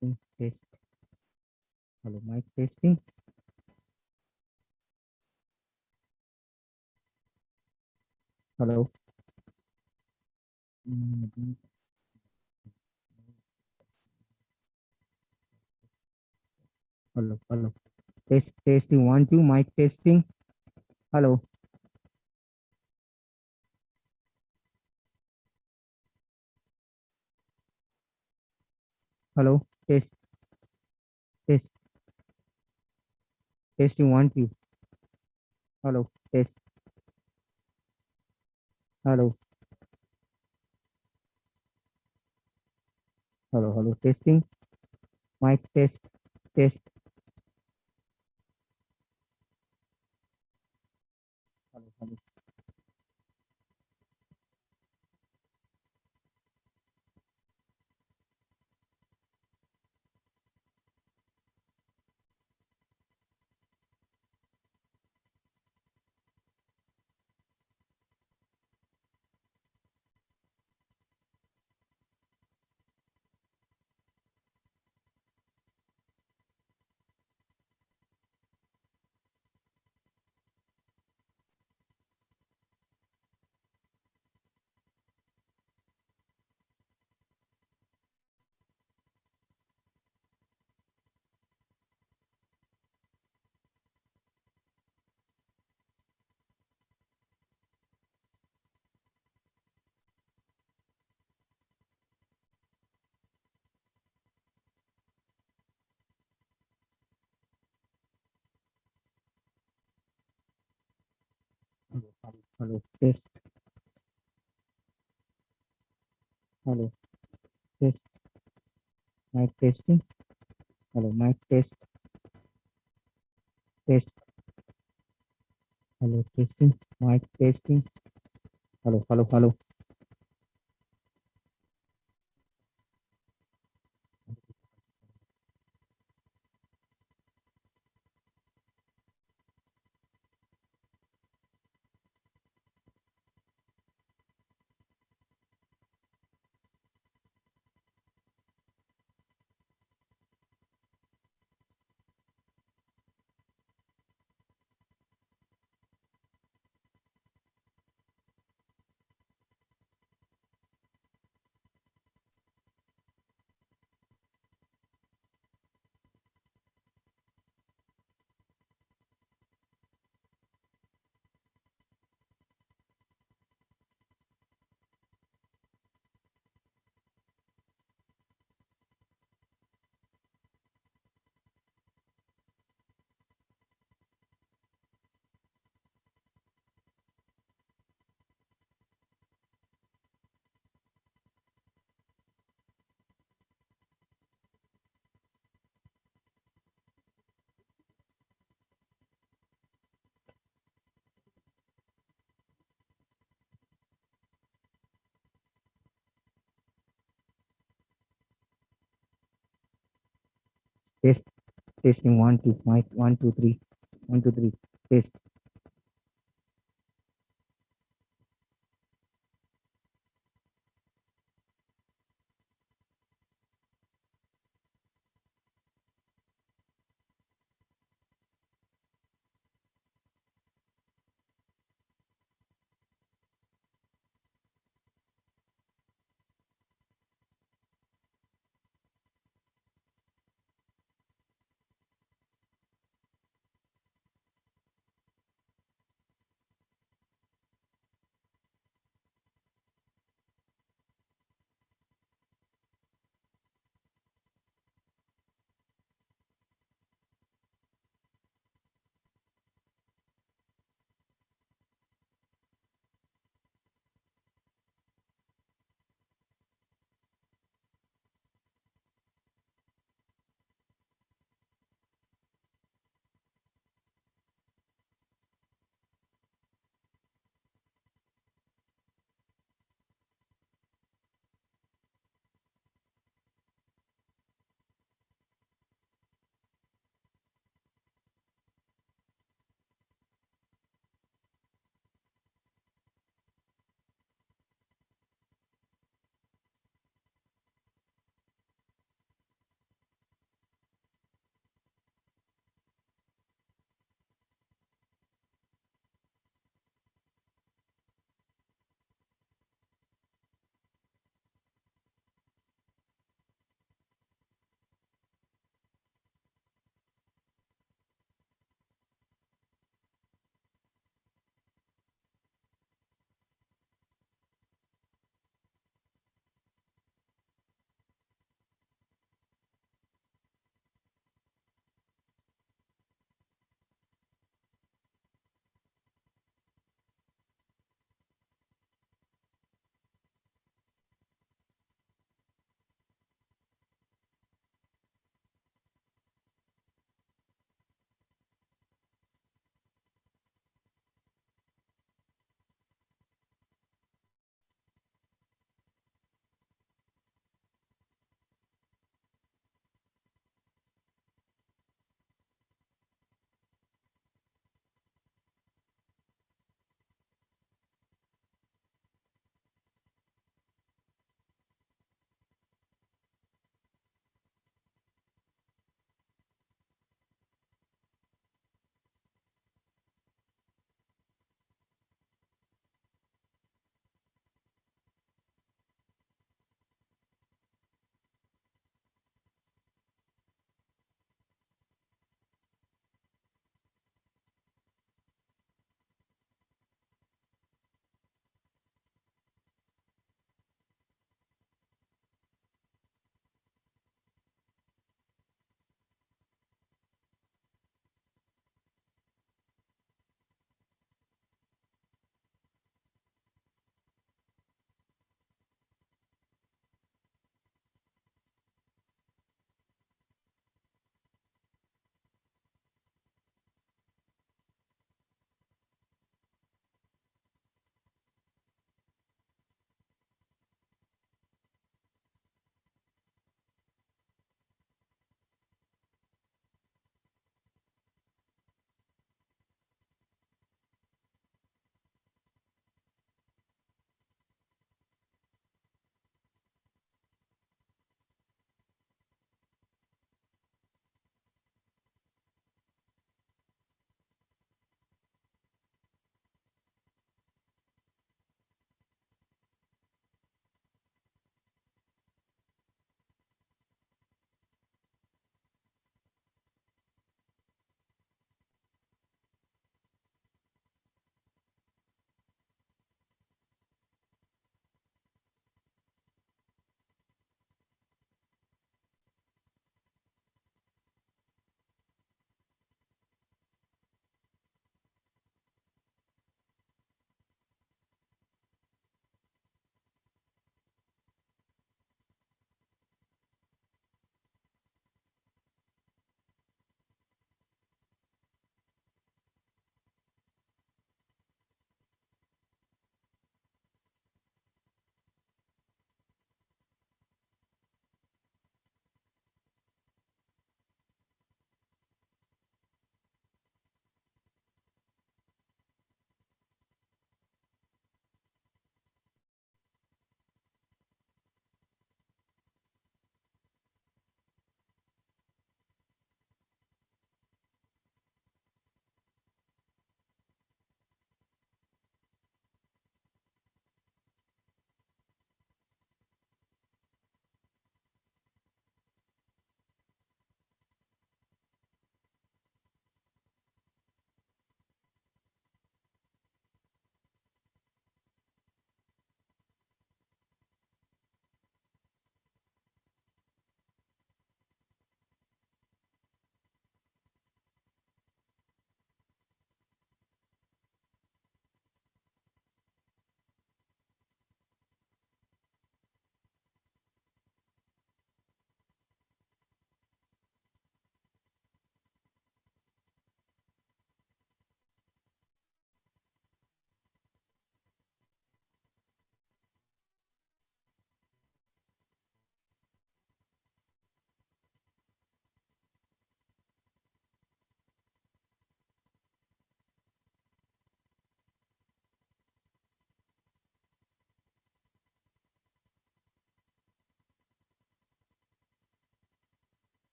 Test. Hello, mic testing. Hello. Hello, hello. Testing. 1, 2. Mic testing. Hello, hello. Test. Testing. 1, 2. Hello. Test. Hello, hello, hello. Testing. Mic test. Test. Hello, hello. Hello, hello, hello. Test. Hello. Test. Mic testing. Hello, mic test. Test. Hello, testing. Mic testing. Hello, hello, hello. Test. Testing. 1, 2. Mic 1, 2, 3. 1, 2, 3. Test.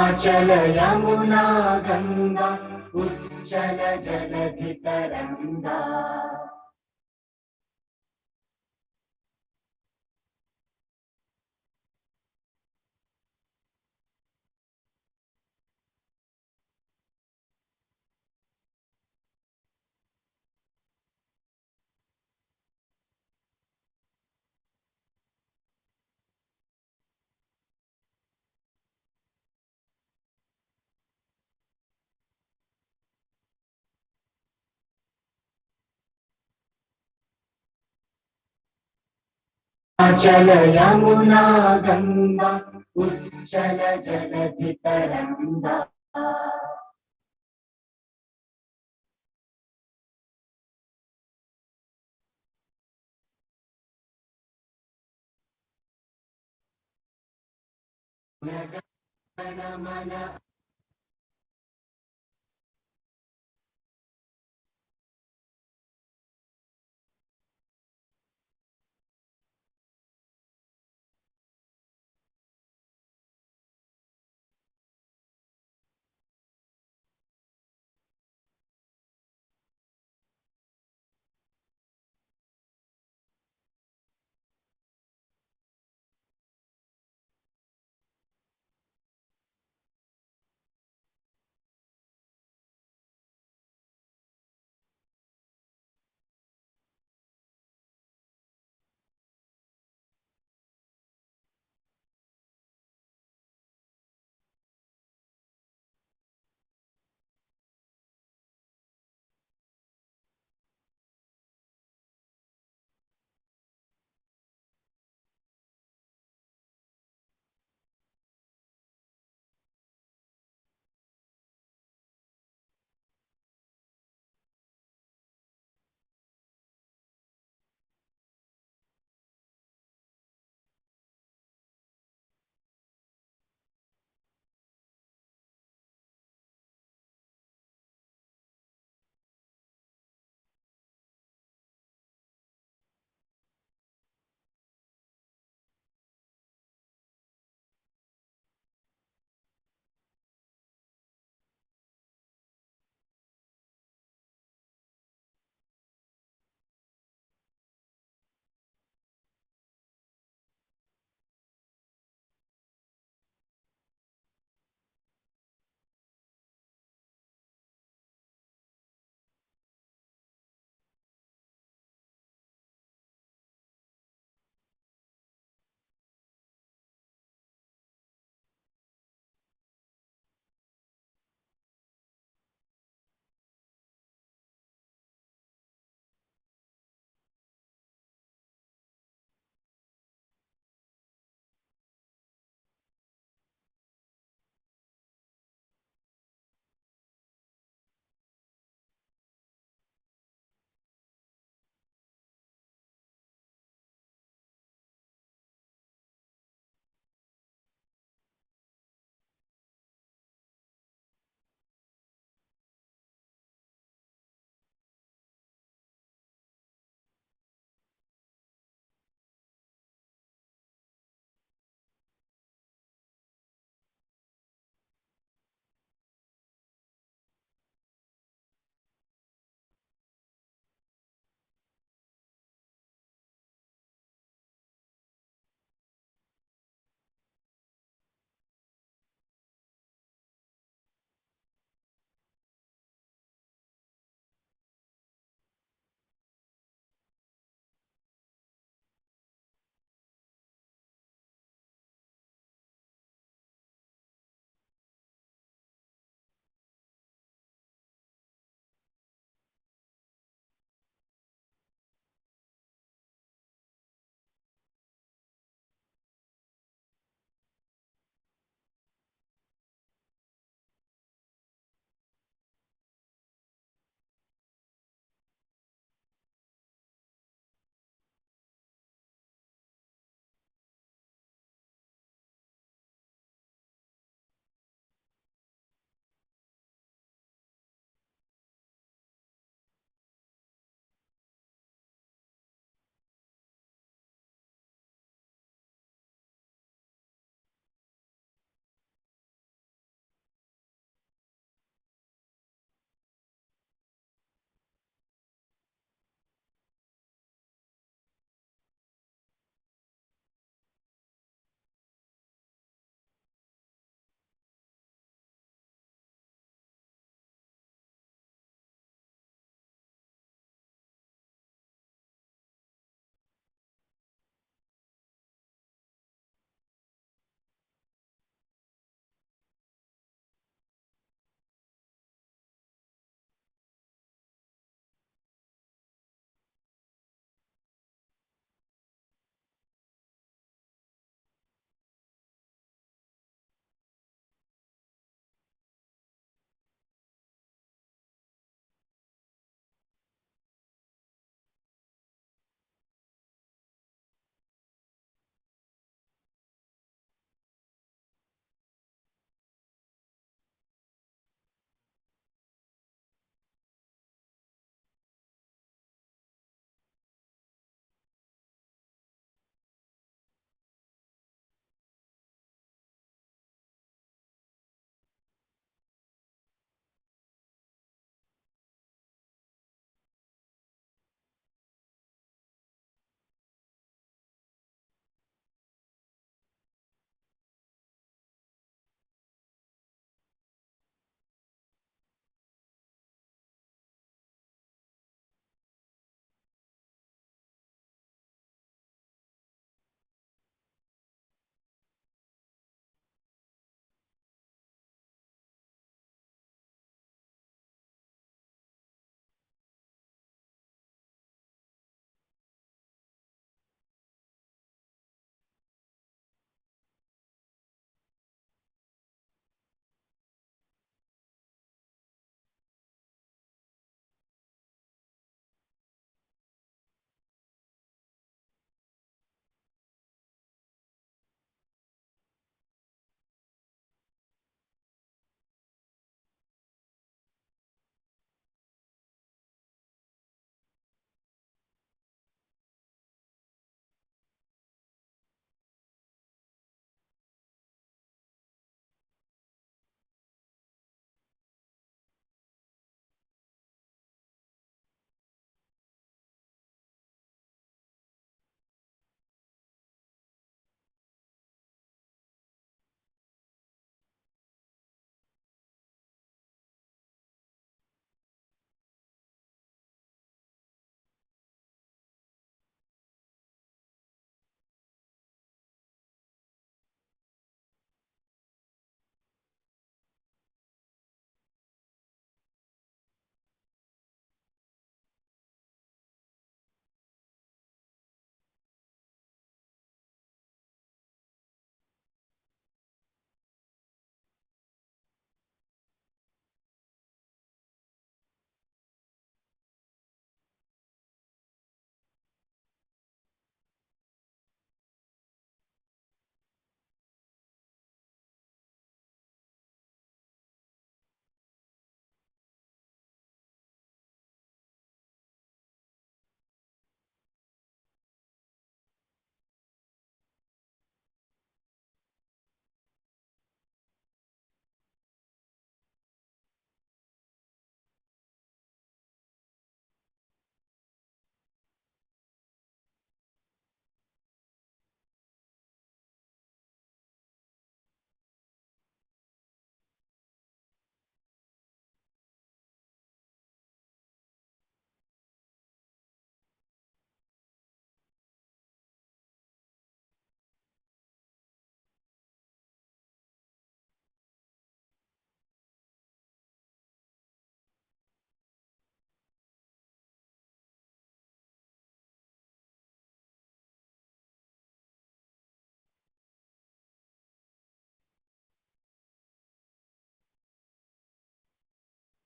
अचल यमुना गंगा उच्चल जलधि तरंगा अचल यमुना गंगा उच्चल जलधि तरंगा गण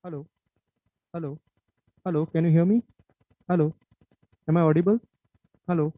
Hello, hello, hello. Can you hear me? Hello, am I audible? Hello,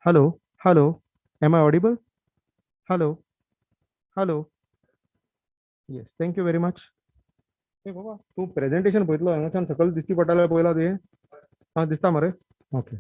hello, hello. Am I audible? Hello, hello. Yes, thank you very much. ए बाबा तू presentation बघितलं हांगाच्यान सकयल दिसती पडटालें पळयला तुवें हां दिसता मरे okay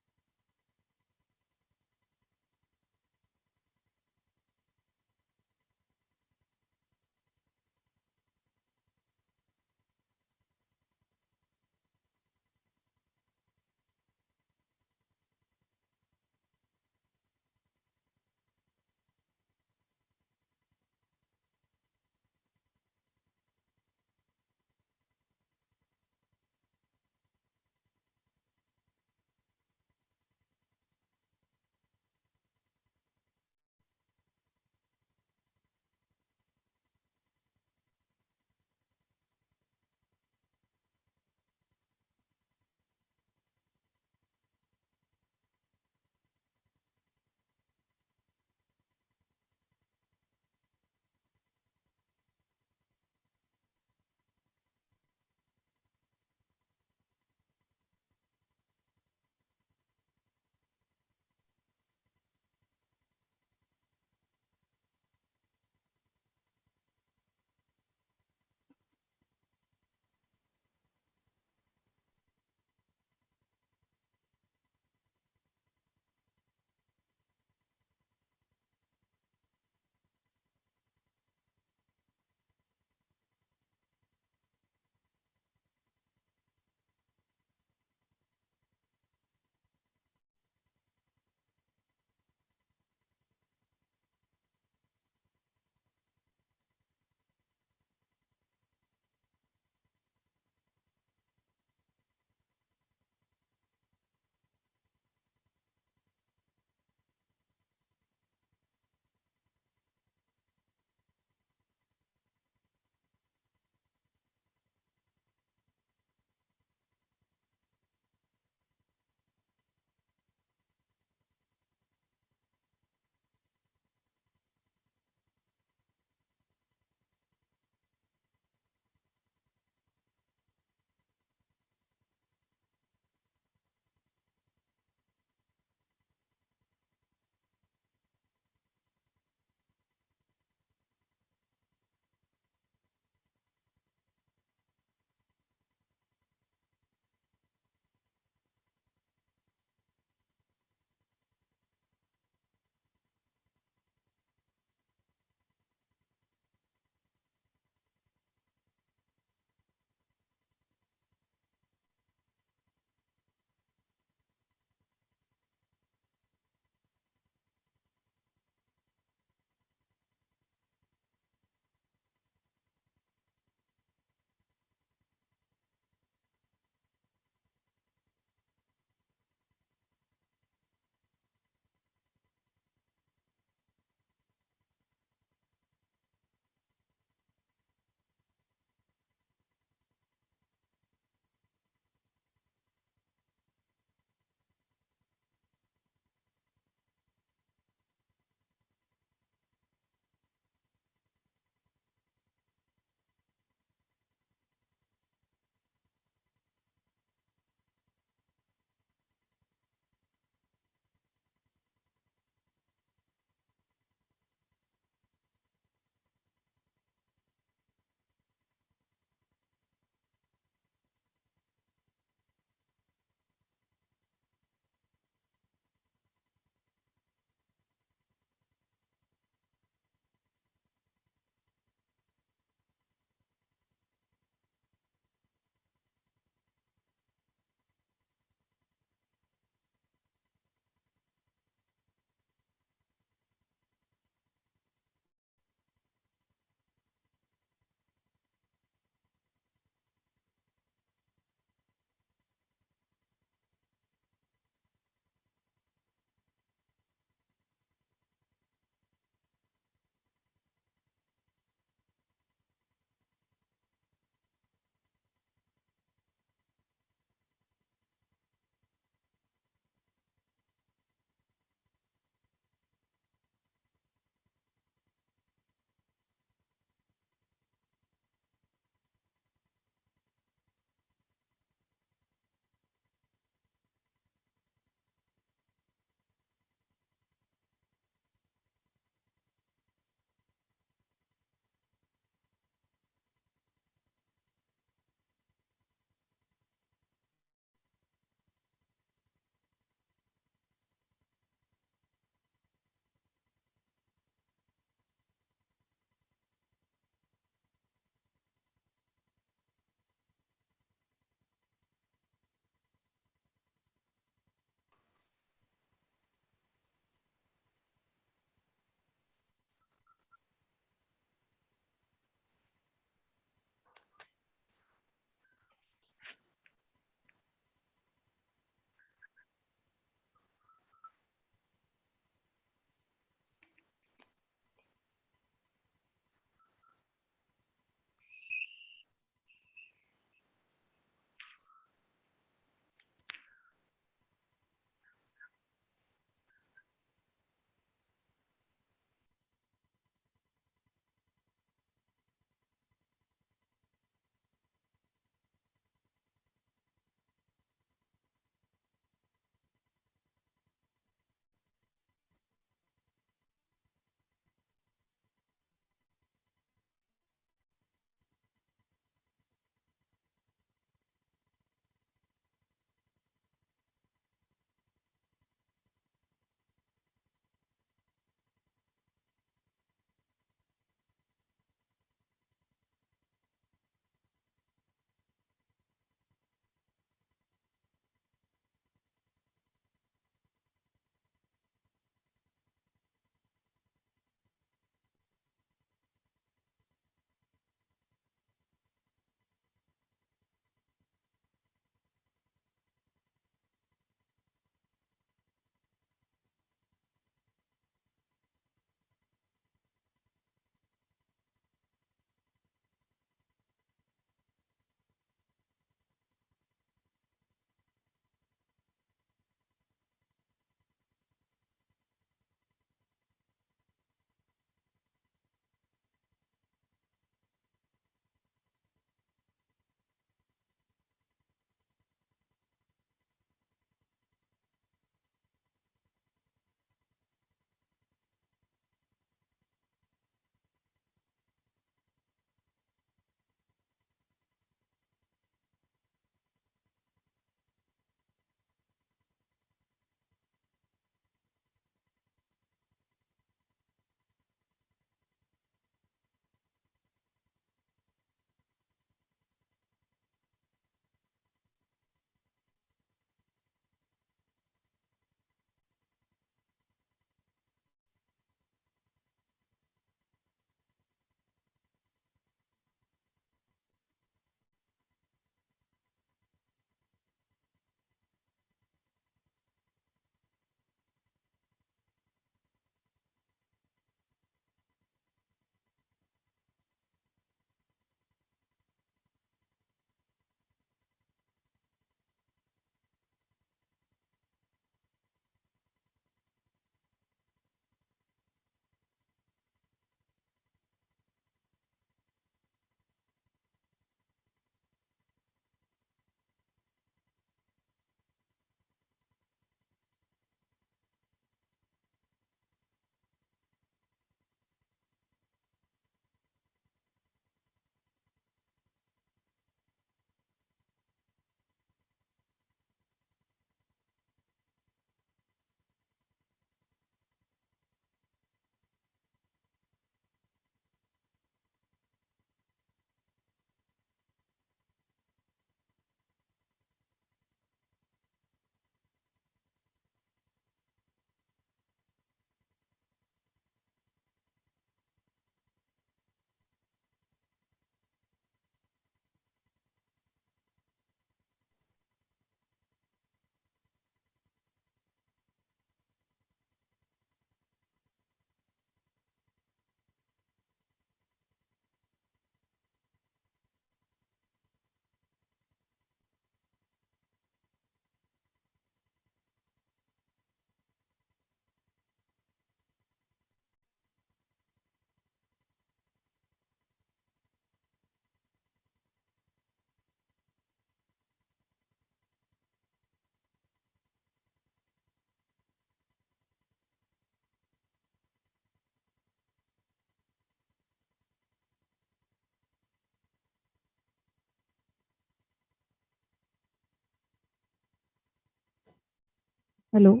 Hello.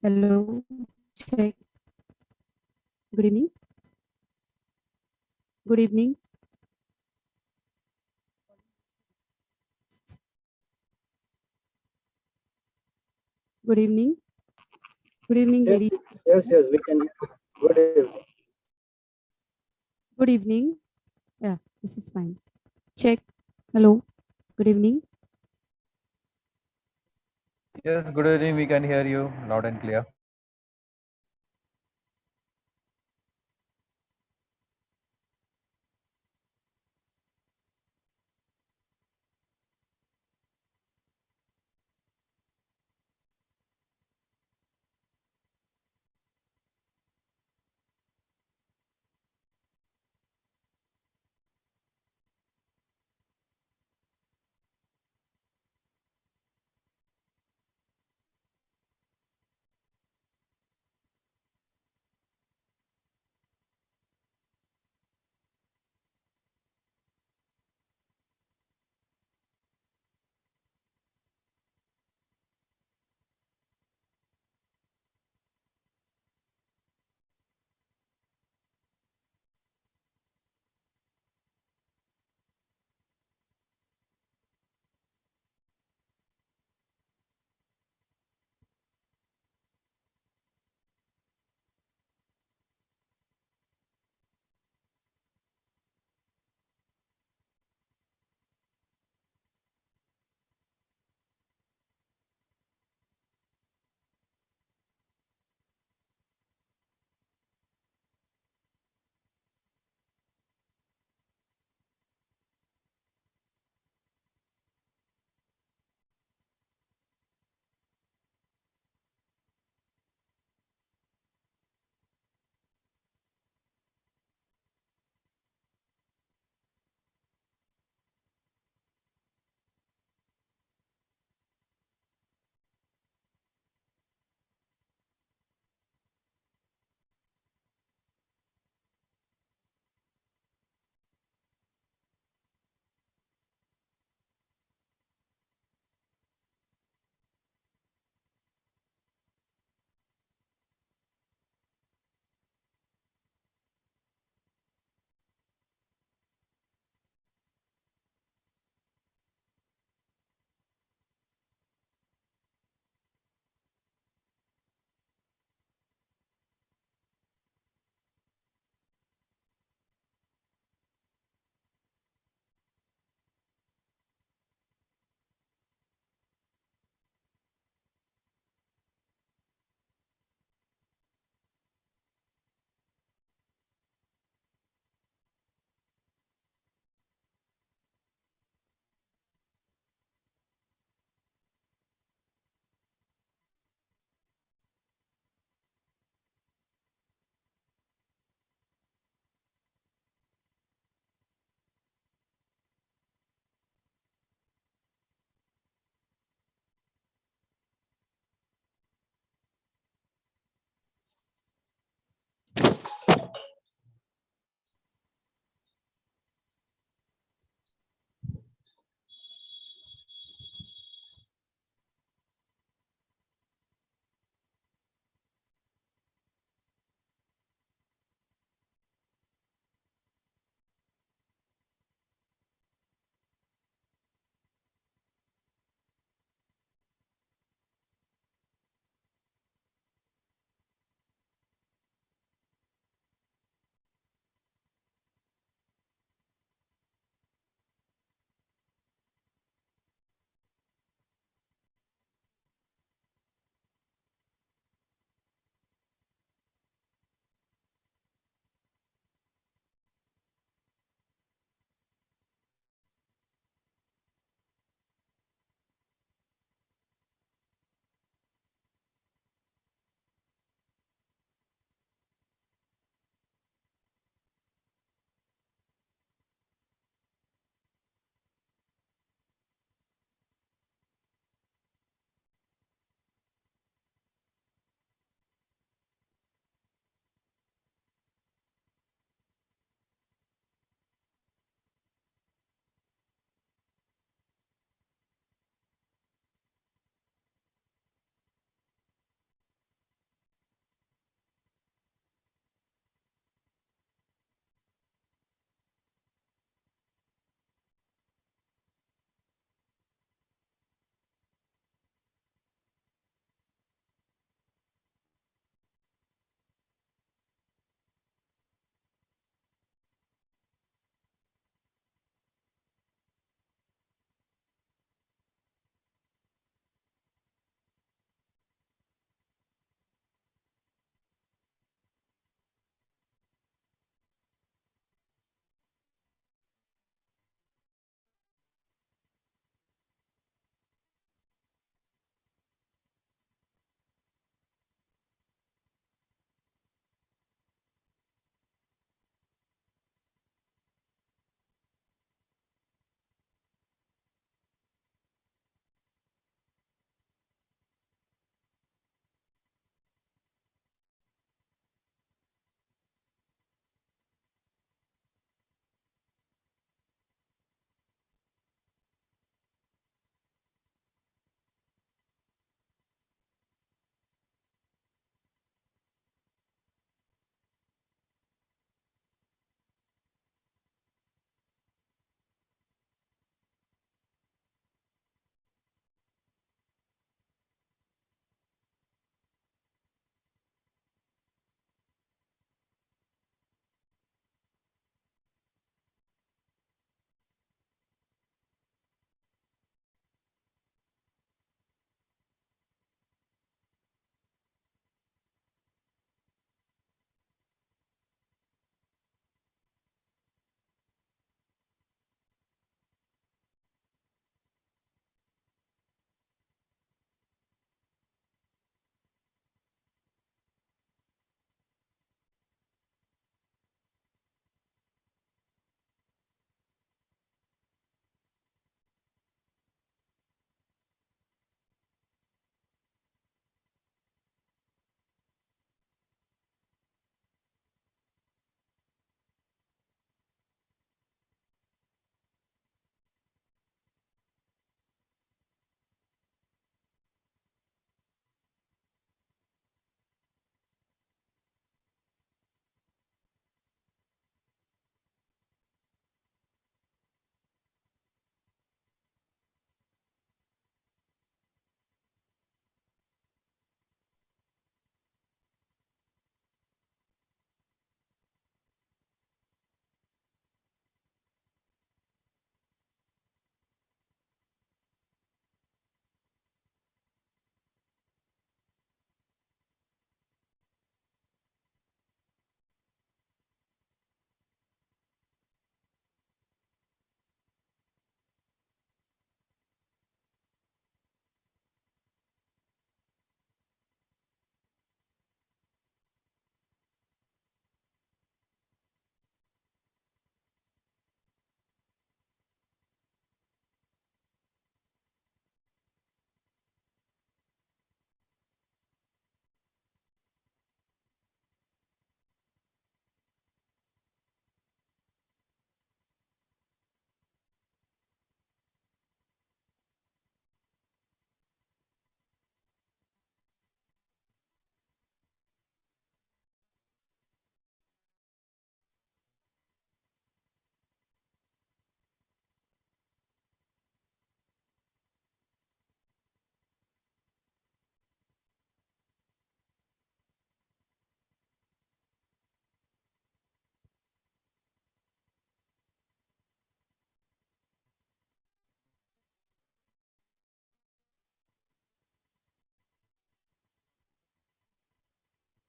Hello. Check. Good evening. Good evening. Good evening. Good evening, Yes, ladies. yes, we can. Good evening. Good evening. Yeah, this is fine. Check. Hello. Good evening. Yes, good evening. We can hear you loud and clear.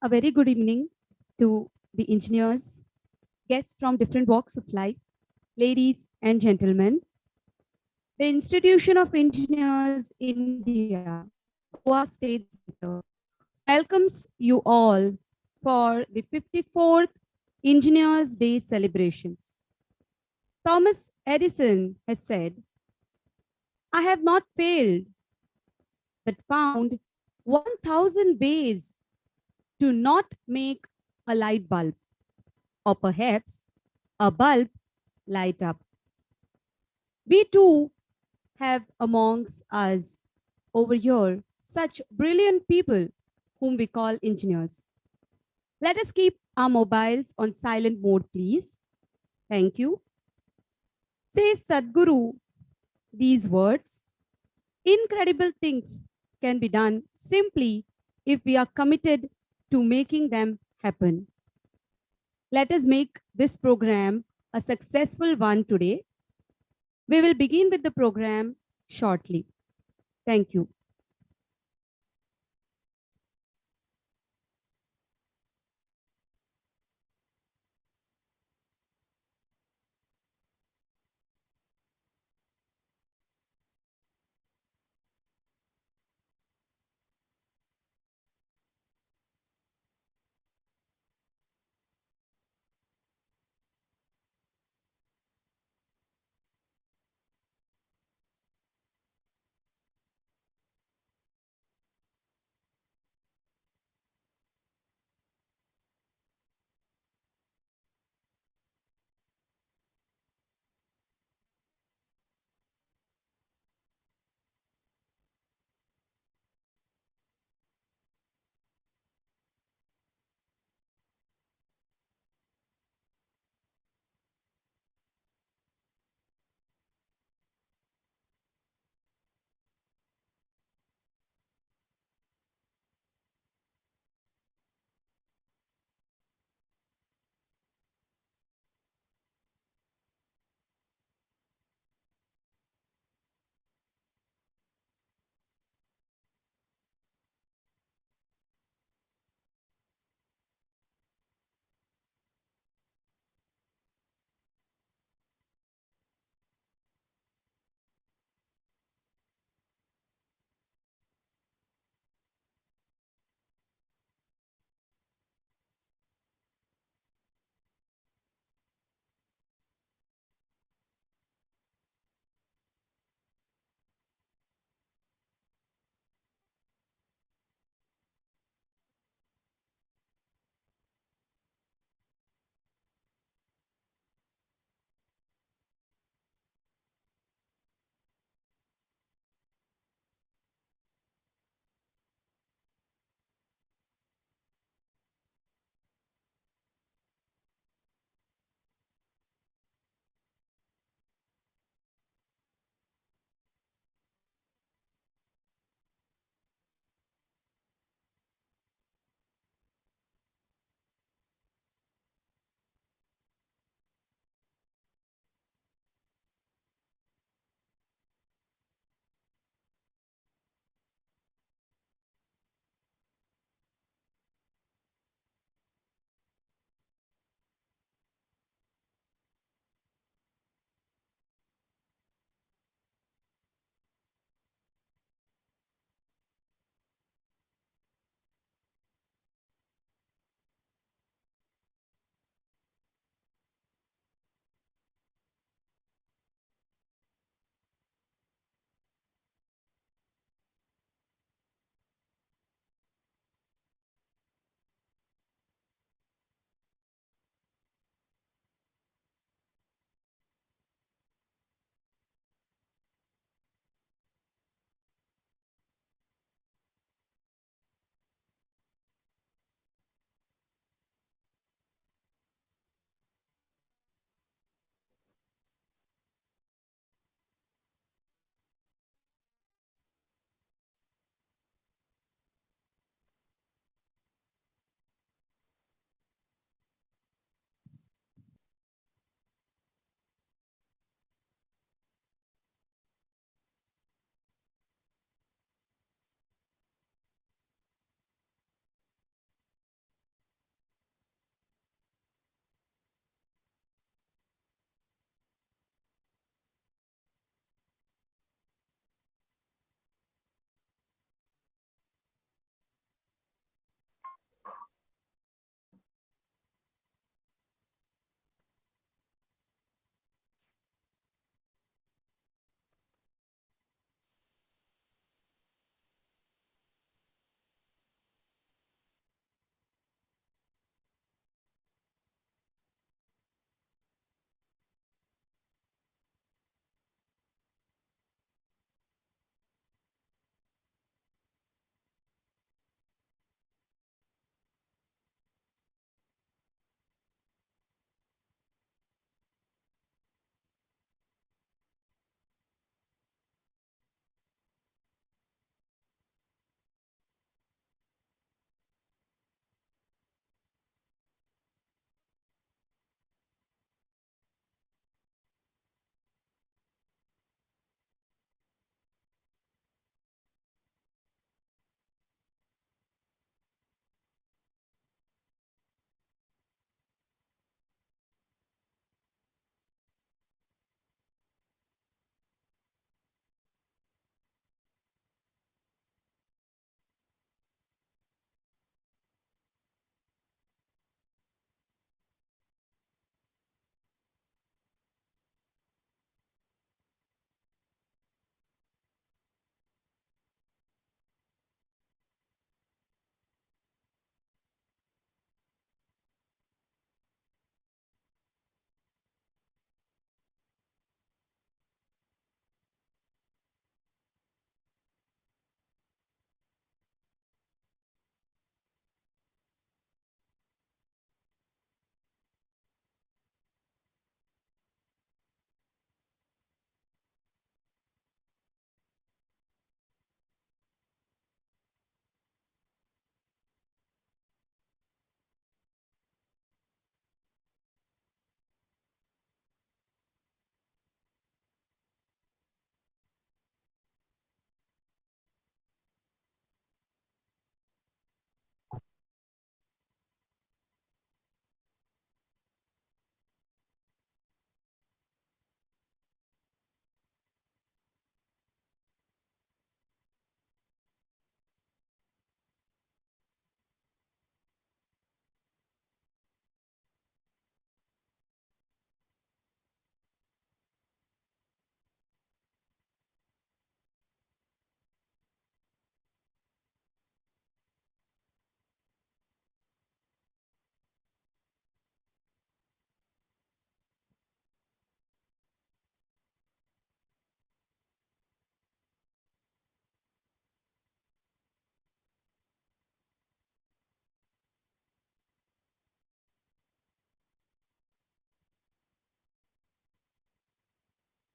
A very good evening to the engineers, guests from different walks of life, ladies and gentlemen. The Institution of Engineers India, Goa State Center, welcomes you all for the 54th Engineers Day celebrations. Thomas Edison has said, I have not failed, but found 1,000 ways to not make a light bulb, or perhaps a bulb light up. We too have amongst us over here such brilliant people whom we call engineers. Let us keep our mobiles on silent mode, please. Thank you. Say Sadhguru these words. Incredible things can be done simply if we are committed to making them happen. Let us make this program a successful one today. We will begin with the program shortly. Thank you.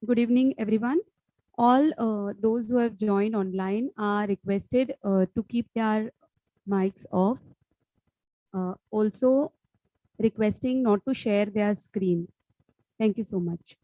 Good evening, everyone. All those who have joined online are requested to keep their mics off. Also requesting not to share their screen. Thank you so much.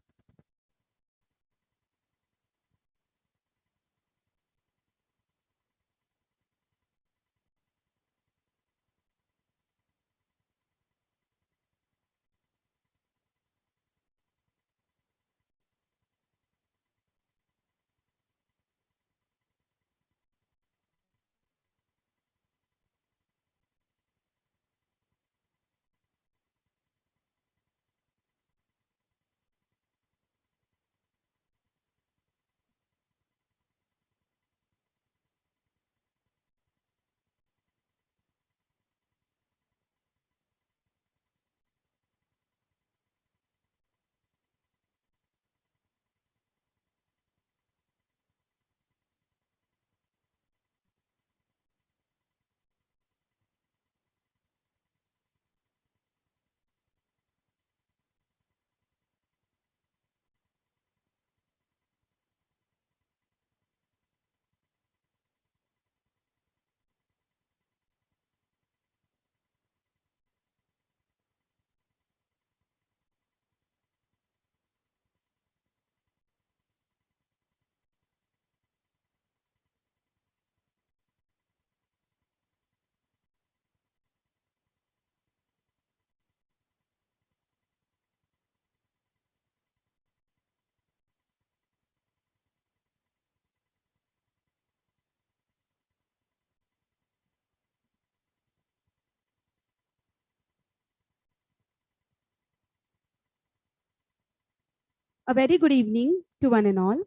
A very good evening to one and all.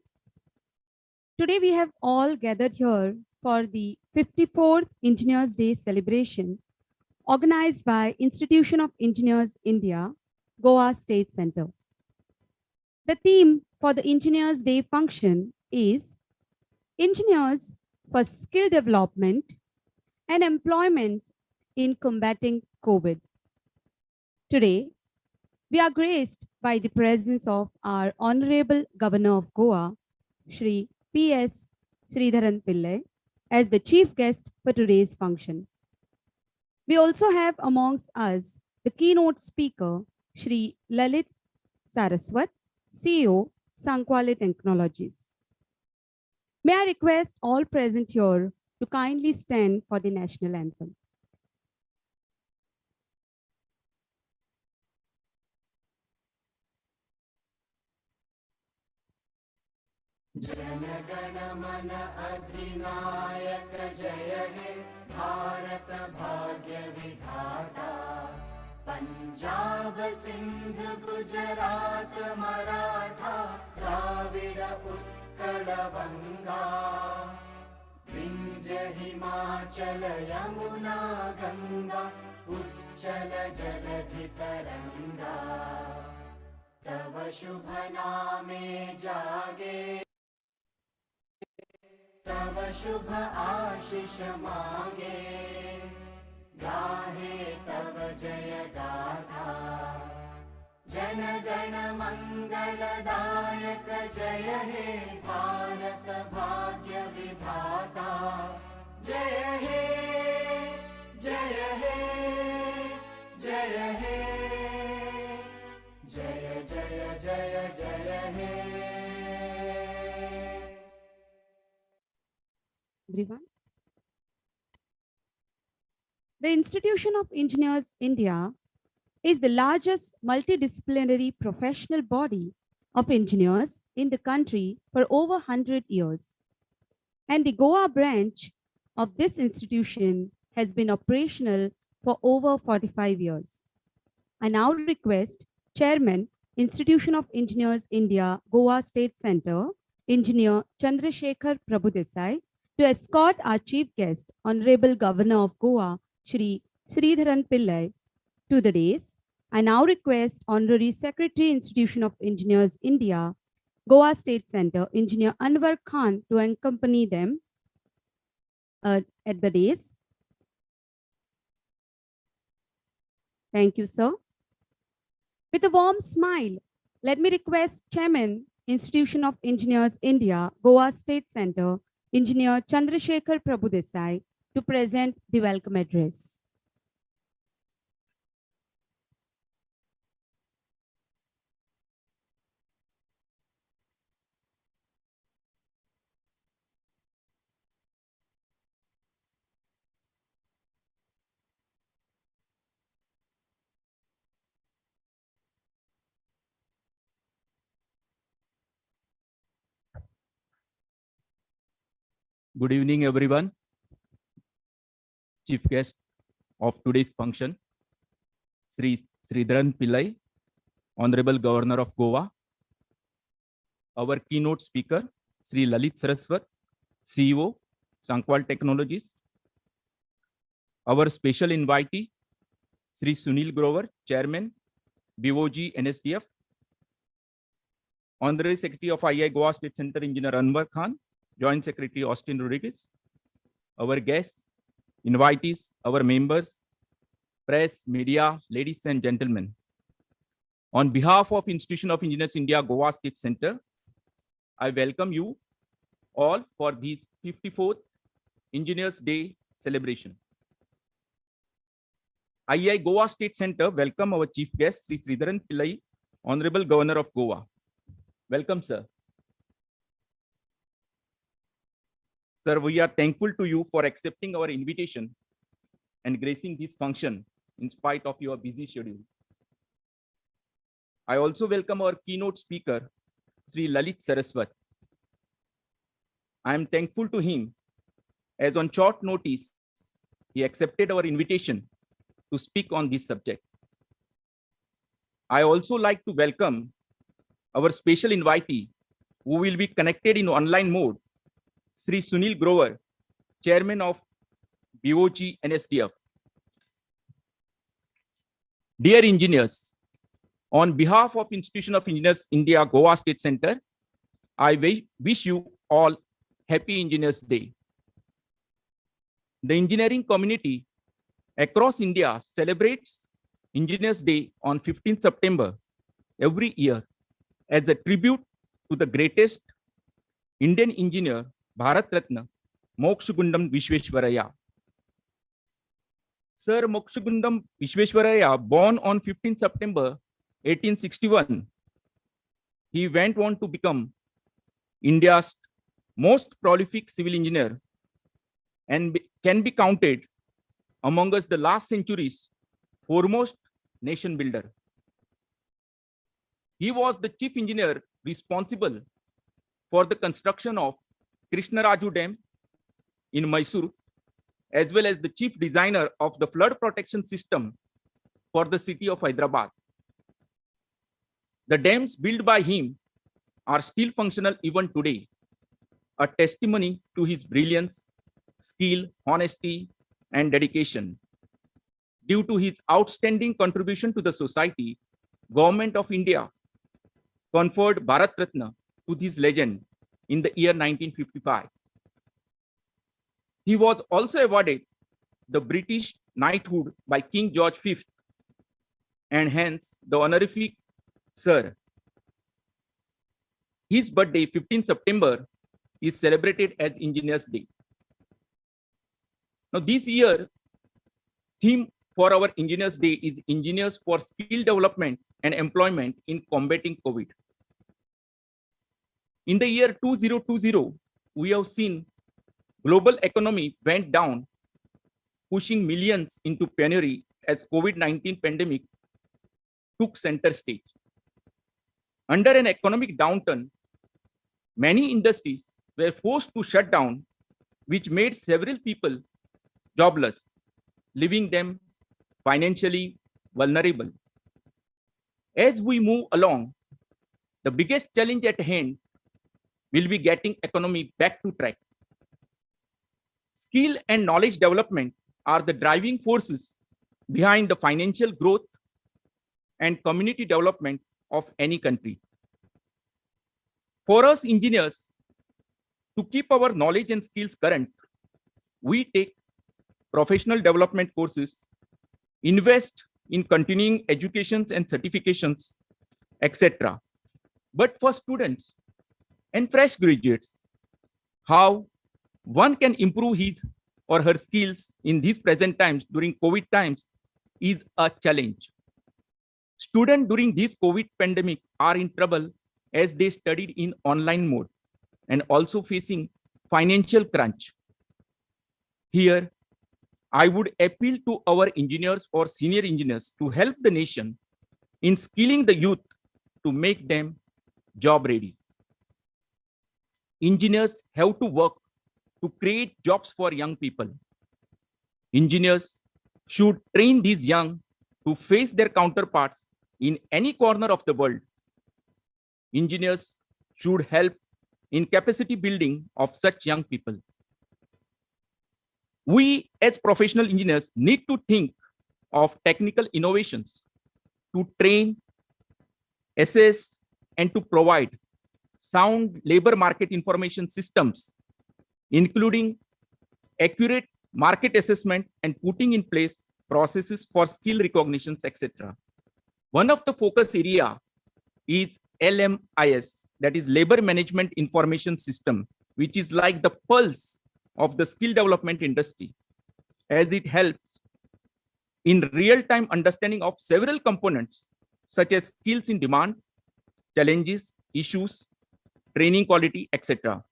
Today we have all gathered here for the 54th Engineers Day celebration organized by Institution of Engineers India, Goa State Center. The theme for the Engineers Day function is Engineers for Skill Development and Employment in Combating COVID. Today, we are graced by the presence of our Honorable Governor of Goa, Shri P.S. Sridharan Pillai, as the chief guest for today's function. We also have amongst us the keynote speaker, Shri Lalit Saraswat, CEO, Sankwale Technologies. May I request all present here to kindly stand for the national anthem. जनगण मन अधिनायक जय हे भारत भाग्य विधाता पंजाब सिंध गुजरात मराठा द्राविड उत्कल बंगा विंध्य हिमाचल यमुना गंगा उच्चल जलधि तरंगा तव शुभ नामे जागे तव शुभ आशीष मांगे गाहे तव जय गाथा जन गण मंगलदायक जय हे भारत भाग्य विधाता जय हे जय हे जय हे जय जय जय जय हे Everyone. The Institution of Engineers India is the largest multidisciplinary professional body of engineers in the country for over 100 years. And the Goa branch of this institution has been operational for over 45 years. I now request Chairman, Institution of Engineers India, Goa State Center, Engineer Chandrasekhar Prabhudesai, to escort our chief guest, Honorable Governor of Goa, Shri Sridharan Pillai, to the dais. I now request Honorary Secretary, Institution of Engineers India, Goa State Center, Engineer Anwar Khan, to accompany them at the dais. Thank you, sir. With a warm smile, let me request Chairman Institution of Engineers India, Goa State Center, Engineer Chandrasekhar Prabhudesai, to present the welcome address. Good evening, everyone. Chief guest of today's function, Sri Sridharan Pillai, Honorable Governor of Goa. Our keynote speaker, Sri Lalit Saraswat, CEO, Sankwal Technologies. Our special invitee, Sri Sunil Grover, Chairman, BOG NSDF. Honorary Secretary of IIA Goa State Center, Engineer Anwar Khan, Joint Secretary Austin Rodriguez. Our guests, invitees, our members, press, media, ladies and gentlemen. On behalf of Institution of Engineers India Goa State Center, I welcome you all for this 54th Engineers Day celebration. IIA Goa State Center welcome our chief guest, Sri Sridharan Pillai, Honorable Governor of Goa. Welcome, sir. Sir, we are thankful to you for accepting our invitation and gracing this function in spite of your busy schedule. I also welcome our keynote speaker, Sri Lalit Saraswat. I am thankful to him as on short notice, he accepted our invitation to speak on this subject. I also like to welcome our special invitee who will be connected in online mode, Sri Sunil Grover, Chairman of BOG NSDF. Dear engineers, on behalf of Institution of Engineers India Goa State Center, I wish you all Happy Engineers Day. The engineering community across India celebrates Engineers Day on 15th September every year as a tribute to the greatest Indian engineer, Bharat Ratna, Mokshagundam Visvesvaraya. Sir Mokshagundam Visvesvaraya, born on 15th September 1861, he went on to become India's most prolific civil engineer and can be counted among us the last century's foremost nation builder. He was the chief engineer responsible for the construction of Krishnaraju Dam in Mysuru, as well as the chief designer of the flood protection system for the city of Hyderabad. The dams built by him are still functional even today, a testimony to his brilliance, skill, honesty, and dedication. Due to his outstanding contribution to the society, Government of India conferred Bharat Ratna to this legend in the year 1955. He was also awarded the British knighthood by King George V and hence the honorific Sir. His birthday, 15th September, is celebrated as Engineers Day. Now this year, theme for our Engineers Day is Engineers for Skill Development and Employment in Combating COVID. In the year 2020, we have seen global economy went down, pushing millions into penury as COVID-19 pandemic took center stage. Under an economic downturn, many industries were forced to shut down, which made several people jobless, leaving them financially vulnerable. As we move along, the biggest challenge at hand will be getting economy back to track. Skill and knowledge development are the driving forces behind the financial growth and community development of any country. For us engineers, to keep our knowledge and skills current, we take professional development courses, invest in continuing educations and certifications, etc. but for students and fresh graduates. How one can improve his or her skills in these present times during COVID times is a challenge. Students during this COVID pandemic are in trouble as they studied in online mode and also facing financial crunch. Here, I would appeal to our engineers or senior engineers to help the nation in skilling the youth to make them job ready. Engineers have to work to create jobs for young people. Engineers should train these young to face their counterparts in any corner of the world. Engineers should help in capacity building of such young people. We as professional engineers need to think of technical innovations to train, assess, and to provide sound labor market information systems, including accurate market assessment and putting in place processes for skill recognitions, etc. One of the focus area is LMIS, that is Labor Management Information System, which is like the pulse of the skill development industry, as it helps in real-time understanding of several components, such as skills in demand, challenges, issues, training quality, etc.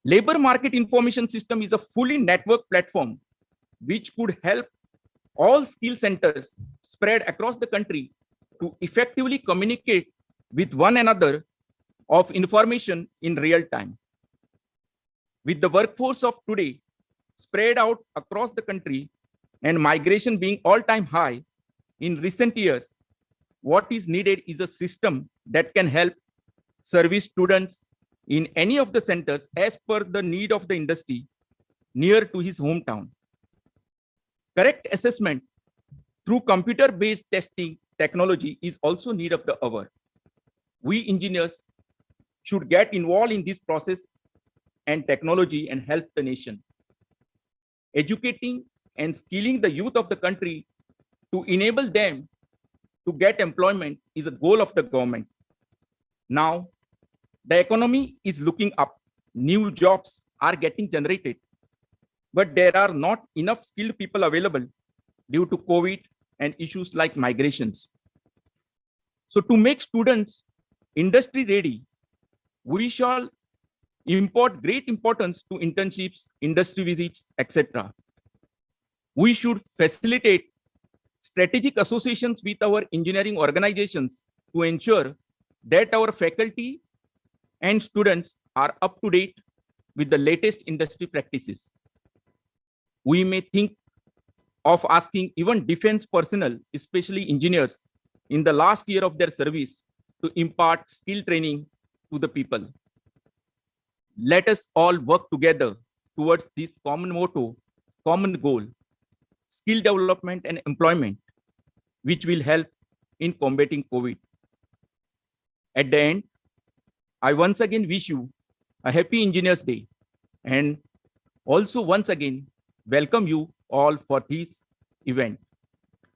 Labor Market Information System is a fully networked platform which could help all skill centers spread across the country to effectively communicate with one another of information in real time. With the workforce of today spread out across the country and migration being all-time high in recent years, what is needed is a system that can help service students in any of the centers as per the need of the industry near to his hometown. Correct assessment through computer-based testing technology is also need of the hour. We engineers should get involved in this process and technology and help the nation. Educating and skilling the youth of the country to enable them to get employment is a goal of the government. Now, the economy is looking up. New jobs are getting generated, but there are not enough skilled people available due to COVID and issues like migrations. So to make students industry ready, we shall import great importance to internships, industry visits, etc. We should facilitate strategic associations with our engineering organizations to ensure that our faculty and students are up to date with the latest industry practices. We may think of asking even defense personnel, especially engineers, in the last year of their service to impart skill training to the people. Let us all work together towards this common motto, common goal, skill development and employment, which will help in combating COVID. At the end, I once again wish you a happy Engineers Day and also once again welcome you all for this event.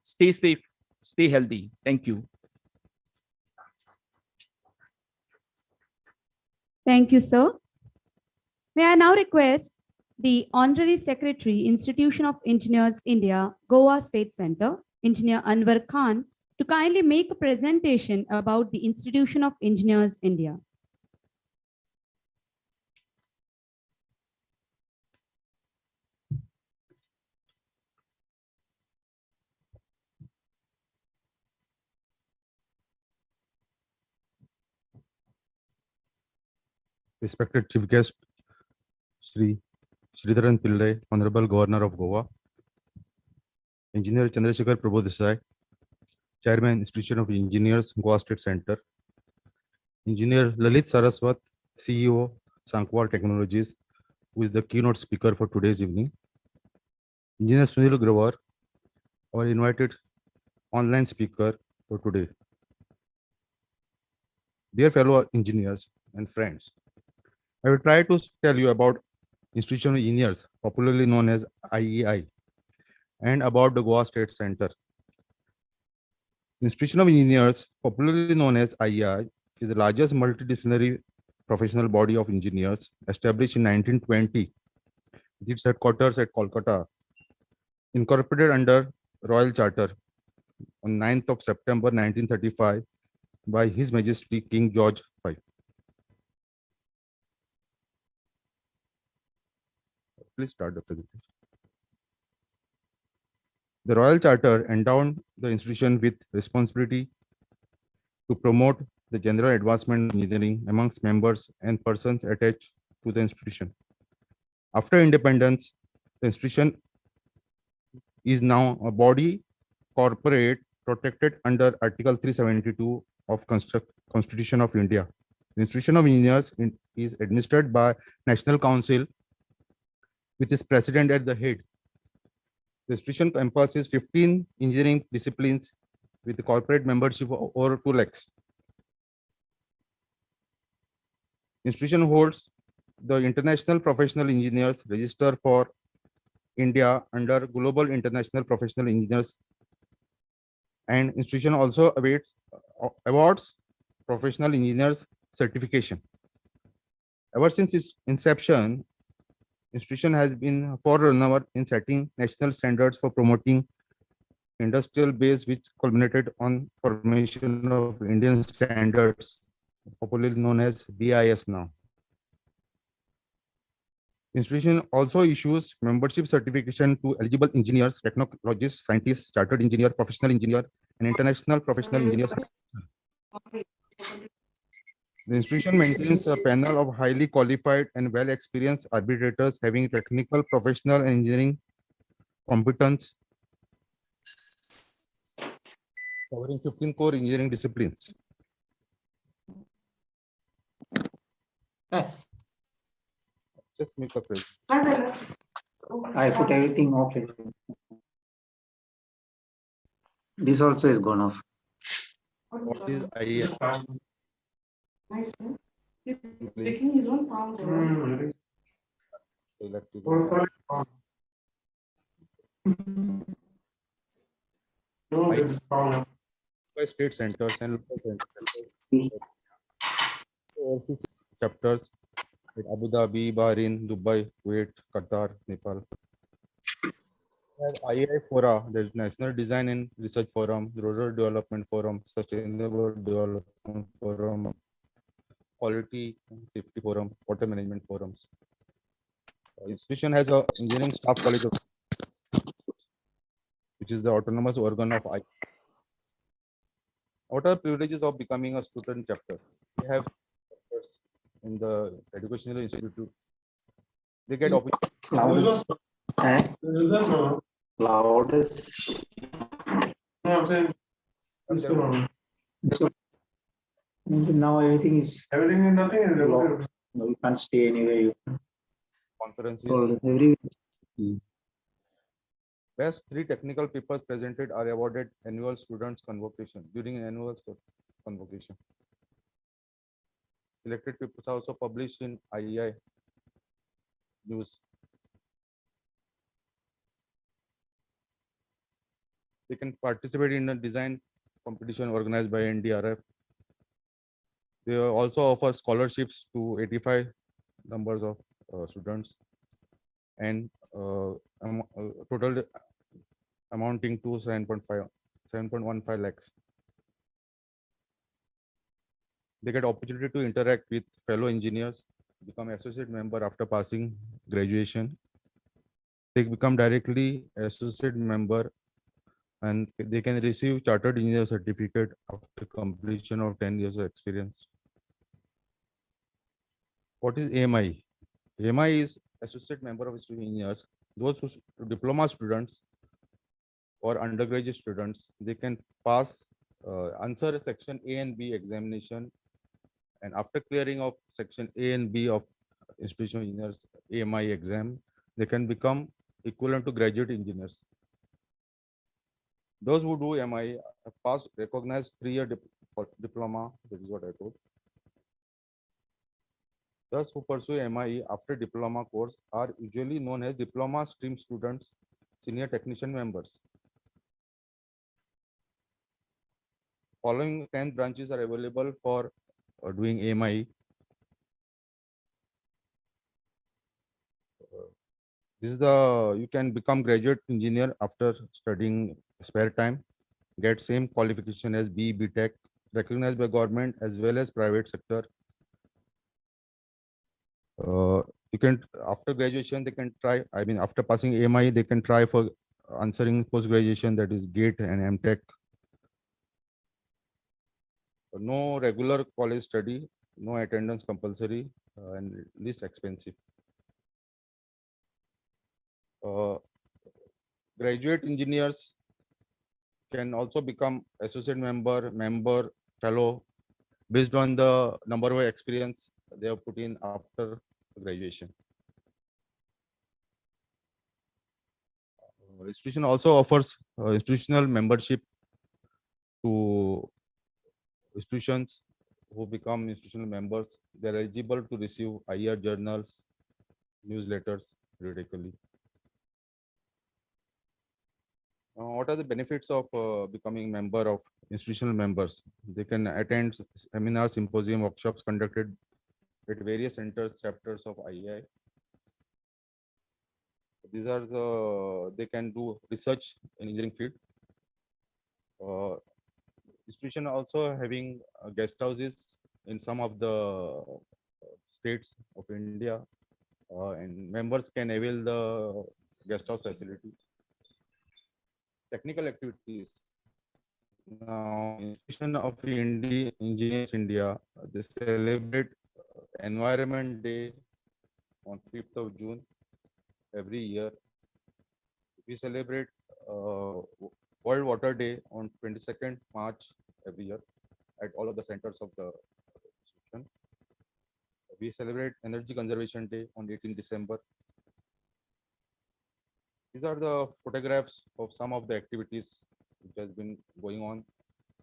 Stay safe, stay healthy. Thank you. Thank you, sir. May I now request the Honorary Secretary, Institution of Engineers, India, Goa State Center, Engineer Anwar Khan, to kindly make a presentation about the Institution of Engineers, India. Respected Chief Guest, Sri Sridharan Pillai, Honorable Governor of Goa, Engineer Chandrasekhar Prabhu Desai, Chairman, Institution of Engineers, Goa State Center, Engineer Lalit Saraswat, CEO, Sankwal Technologies, who is the keynote speaker for today's evening, Engineer Sunil Grawar, our invited online speaker for today. Dear fellow engineers and friends, I will try to tell you about Institution of Engineers, popularly known as IEI, and about the Goa State Center. Institution of Engineers, popularly known as IEI, is the largest multidisciplinary professional body of engineers established in 1920. Its headquarters at Kolkata, incorporated under Royal Charter on 9th of September 1935 by His Majesty King George V. Please start the presentation. The Royal Charter endowed the institution with responsibility to promote the general advancement of engineering amongst members and persons attached to the institution. After independence, the institution is now a body corporate protected under Article 372 of Constitution of India. The Institution of Engineers is administered by National Council with its president at the head. The institution encompasses 15 engineering disciplines with the corporate membership of over 2 lakhs. Institution holds the International Professional Engineers Register for India under Global International Professional Engineers, and institution also awards professional engineers certification. Ever since its inception, institution has been a forerunner in setting national standards for promoting industrial base, which culminated on formation of Indian standards, popularly known as BIS now. Institution also issues membership certification to eligible engineers, technologists, scientists, chartered engineer, professional engineer, and international professional engineers. The institution maintains a panel of highly qualified and well-experienced arbitrators having technical, professional, and engineering competence, covering 15 core engineering disciplines. Just make a phrase. I put everything off. This also is gone off. What is IES? Electrical. By state centers and local centers. Chapters at Abu Dhabi, Bahrain, Dubai, Kuwait, Qatar, Nepal. IAI Fora, there's National Design and Research Forum, Rural Development Forum, Sustainable Development Forum, Quality and Safety Forum, Water Management Forums. Institution has a engineering staff college, which is the autonomous organ of I. What are privileges of becoming a student chapter? We have in the educational institute. They get opportunity. Loudest. Now everything is nothing is low. No, you can't stay anywhere. You Conferences. every Best 3 technical papers presented are awarded annual students convocation during an annual convocation. Selected papers are also published in IEI news. They can participate in a design competition organized by NDRF. They also offer scholarships to 85 numbers of students, and total amounting to 7.15 lakhs. They get opportunity to interact with fellow engineers, become associate member after passing graduation. They become directly associate member, and they can receive chartered engineer certificate after completion of 10 years of experience. What is AMI? AMI is associate member of engineers. Those who diploma students or undergraduate students, they can pass answer section A and B examination, and after clearing of section A and B of institutional engineers AMI exam, they can become equivalent to graduate engineers. Those who do MI have passed recognized 3-year diploma. This is what I told. Those who pursue MI after diploma course are usually known as diploma stream students, senior technician members. following 10 branches are available for doing AMI. This is the, you can become graduate engineer after studying spare time, get same qualification as B.Tech, recognized by government as well as private sector. You can, after graduation, they can try, I mean, after passing AMI, they can try for answering post-graduation, that is GATE and M.Tech. No regular college study, no attendance compulsory, and least expensive. Graduate engineers can also become associate member, fellow, based on the number of experience they have put in after graduation. Institution also offers institutional membership to institutions who become institutional members. They're eligible to receive IR journals, newsletters periodically. What are the benefits of becoming member of institutional members? They can attend seminars, symposium, workshops conducted at various centers, chapters of IAI. These are the, they can do research in engineering field. Institution also having guest houses in some of the states of India, and members can avail the guest house facility. Technical activities. Now, Institution of Engineers India, they celebrate Environment Day on 5th of June every year. We celebrate World Water Day on 22nd March every year at all of the centers of the institution. We celebrate Energy Conservation Day on 18th December. These are the photographs of some of the activities which has been going on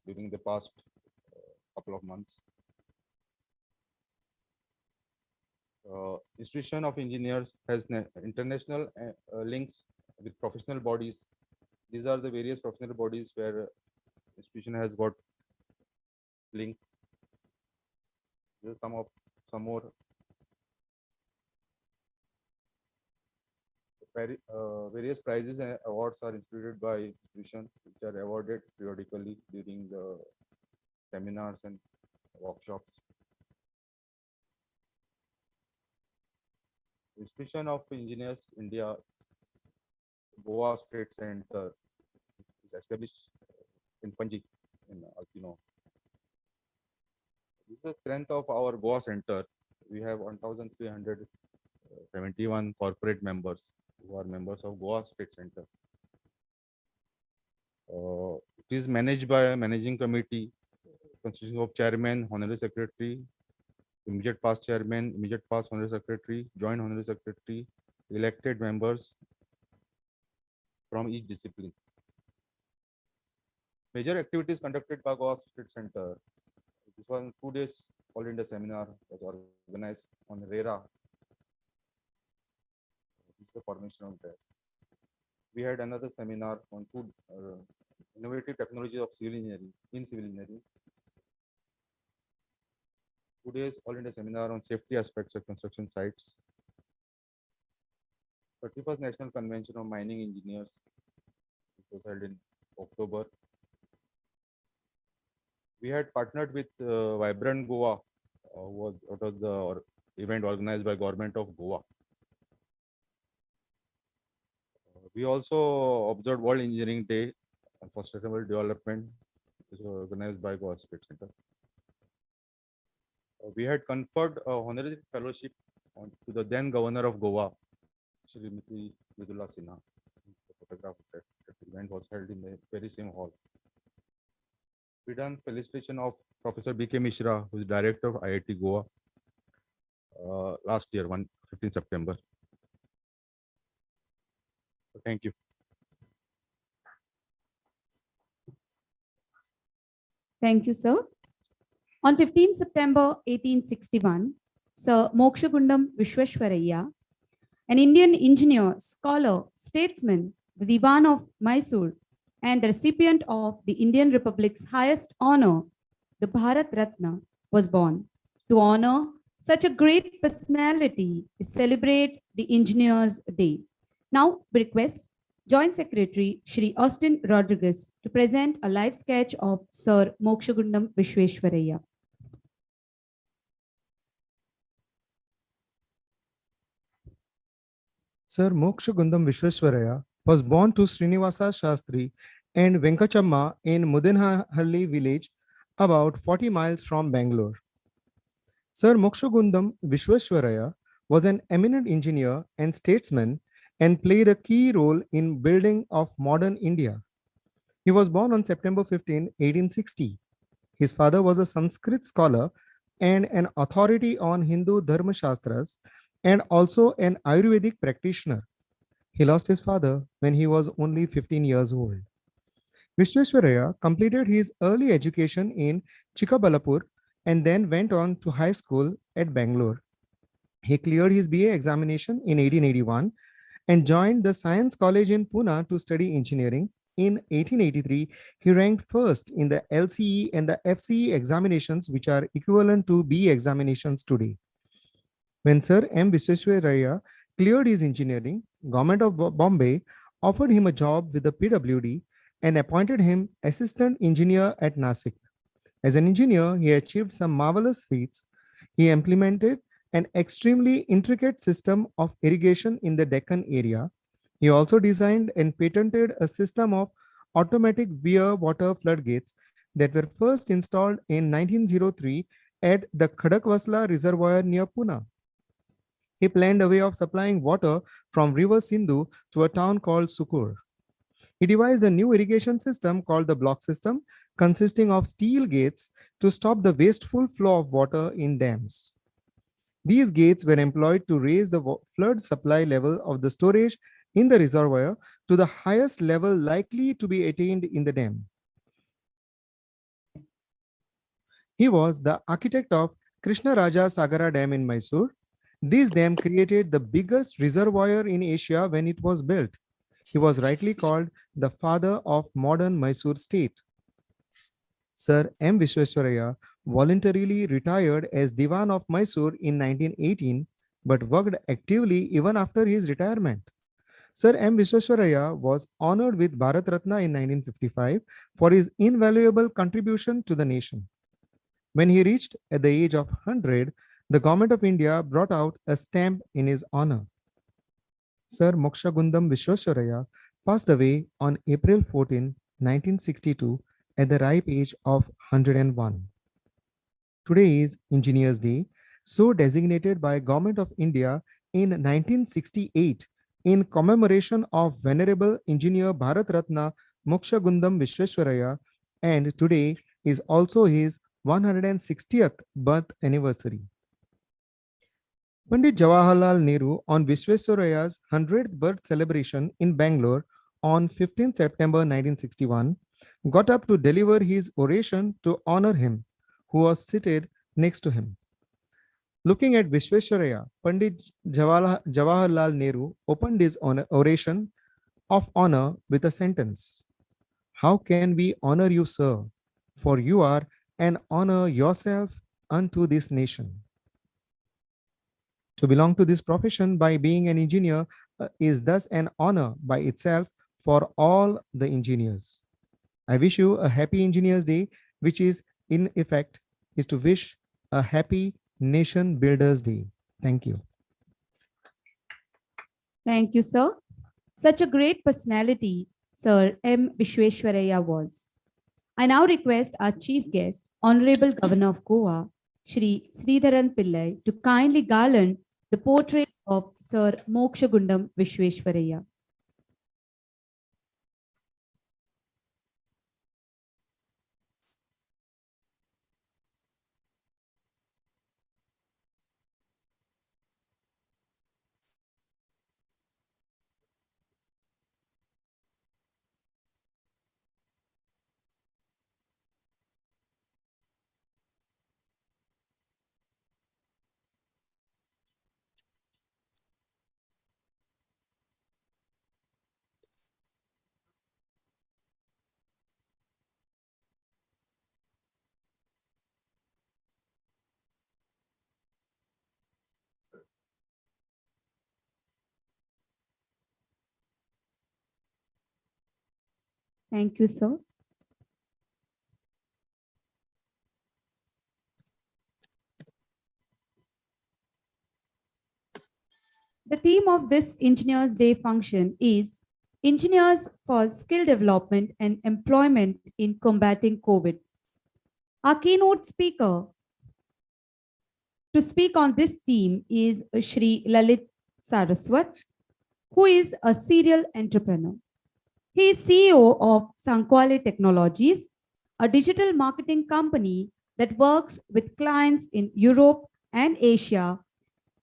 during the past couple of months. Institution of Engineers has international links with professional bodies. These are the various professional bodies where institution has got link. There are some more. Various prizes and awards are instituted by institution, which are awarded periodically during the seminars and workshops. Institution of Engineers India, Goa State Center is established in Panji, in Alpino. This is the strength of our Goa Center. We have 1,371 corporate members who are members of Goa State Center. It is managed by a managing committee consisting of chairman, honorary secretary, immediate past chairman, immediate past honorary secretary, joint honorary secretary, elected members from each discipline. Major activities conducted by Goa State Center. This was 2 days All India seminar was organized on RERA. This is the formation of that. We had another seminar on food innovative technologies of civil engineering in civil engineering. 2 days All India seminar on safety aspects of construction sites. 31st National Convention of Mining Engineers, which was held in October. We had partnered with Vibrant Goa, what was the event organized by Government of Goa. We also observed World Engineering Day for Sustainable Development, which was organized by Goa State Center. We had conferred a honorary fellowship to the then Governor of Goa, Srimati Vidula Sinha. The photograph of that event was held in the very same hall. We done felicitation of Professor B.K. Mishra, who is director of IIT Goa, last year, 15 September. So thank you. Thank you, sir. On 15 September 1861, Sir Mokshagundam Visvesvaraya, an Indian engineer, scholar, statesman, the Diwan of Mysore, and the recipient of the Indian Republic's highest honor, the Bharat Ratna, was born. To honor such a great personality, we celebrate the Engineers Day. Now, we request Joint Secretary Shri Austin Rodriguez to present a live sketch of Sir Mokshagundam Visvesvaraya. Sir Mokshagundam Visvesvaraya was born to Srinivasa Shastri and Venkachamma in Mudenhalli village, about 40 miles from Bangalore. Sir Mokshagundam Visvesvaraya was an eminent engineer and statesman and played a key role in building of modern India. He was born on September 15, 1860. His father was a Sanskrit scholar and an authority on Hindu Dharma Shastras and also an Ayurvedic practitioner. He lost his father when he was only 15 years old. Visvesvaraya completed his early education in Chikkabalapur and then went on to high school at Bangalore. He cleared his BA examination in 1881 and joined the Science College in Pune to study engineering. In 1883, he ranked first in the LCE and the FCE examinations, which are equivalent to BE examinations today. When Sir M. Visvesvaraya cleared his engineering, Government of Bombay offered him a job with the PWD and appointed him assistant engineer at Nasik. As an engineer, he achieved some marvelous feats. He implemented an extremely intricate system of irrigation in the Deccan area. He also designed and patented a system of automatic weir water floodgates that were first installed in 1903 at the Khadakwasla Reservoir near Pune. He planned a way of supplying water from river Sindhu to a town called Sukur. He devised a new irrigation system called the block system, consisting of steel gates to stop the wasteful flow of water in dams. These gates were employed to raise the flood supply level of the storage in the reservoir to the highest level likely to be attained in the dam. He was the architect of Krishna Raja Sagara Dam in Mysore. This dam created the biggest reservoir in Asia when it was built. He was rightly called the father of modern Mysore state. Sir M. Visvesvaraya voluntarily retired as Diwan of Mysore in 1918, but worked actively even after his retirement. Sir M. Visvesvaraya was honored with Bharat Ratna in 1955 for his invaluable contribution to the nation. When he reached at the age of 100, the Government of India brought out a stamp in his honor. Sir Mokshagundam Visvesvaraya passed away on April 14, 1962 at the ripe age of 101. Today is Engineers Day, so designated by Government of India in 1968 in commemoration of Venerable Engineer Bharat Ratna Mokshagundam Visvesvaraya, and today is also his 160th birth anniversary. Pandit Jawaharlal Nehru on Visvesvaraya's 100th birth celebration in Bangalore on 15 September 1961 got up to deliver his oration to honor him, who was seated next to him. Looking at Visvesvaraya, Pandit Jawaharlal Nehru opened his oration of honor with a sentence: "How can we honor you, sir? For you are an honor yourself unto this nation." To belong to this profession by being an engineer is thus an honor by itself for all the engineers. I wish you a happy Engineers Day, which is in effect is to wish a happy Nation Builders Day. Thank you. Thank you, sir. Such a great personality Sir M. Visvesvaraya was. I now request our chief guest, Honorable Governor of Goa, Shri Sridharan Pillai, to kindly garland the portrait of Sir Mokshagundam Visvesvaraya. Thank you, sir. The theme of this Engineers Day function is Engineers for Skill Development and Employment in Combating COVID. Our keynote speaker to speak on this theme is Shri Lalit Saraswat, who is a serial entrepreneur. He is CEO of Sankwale Technologies, a digital marketing company that works with clients in Europe and Asia,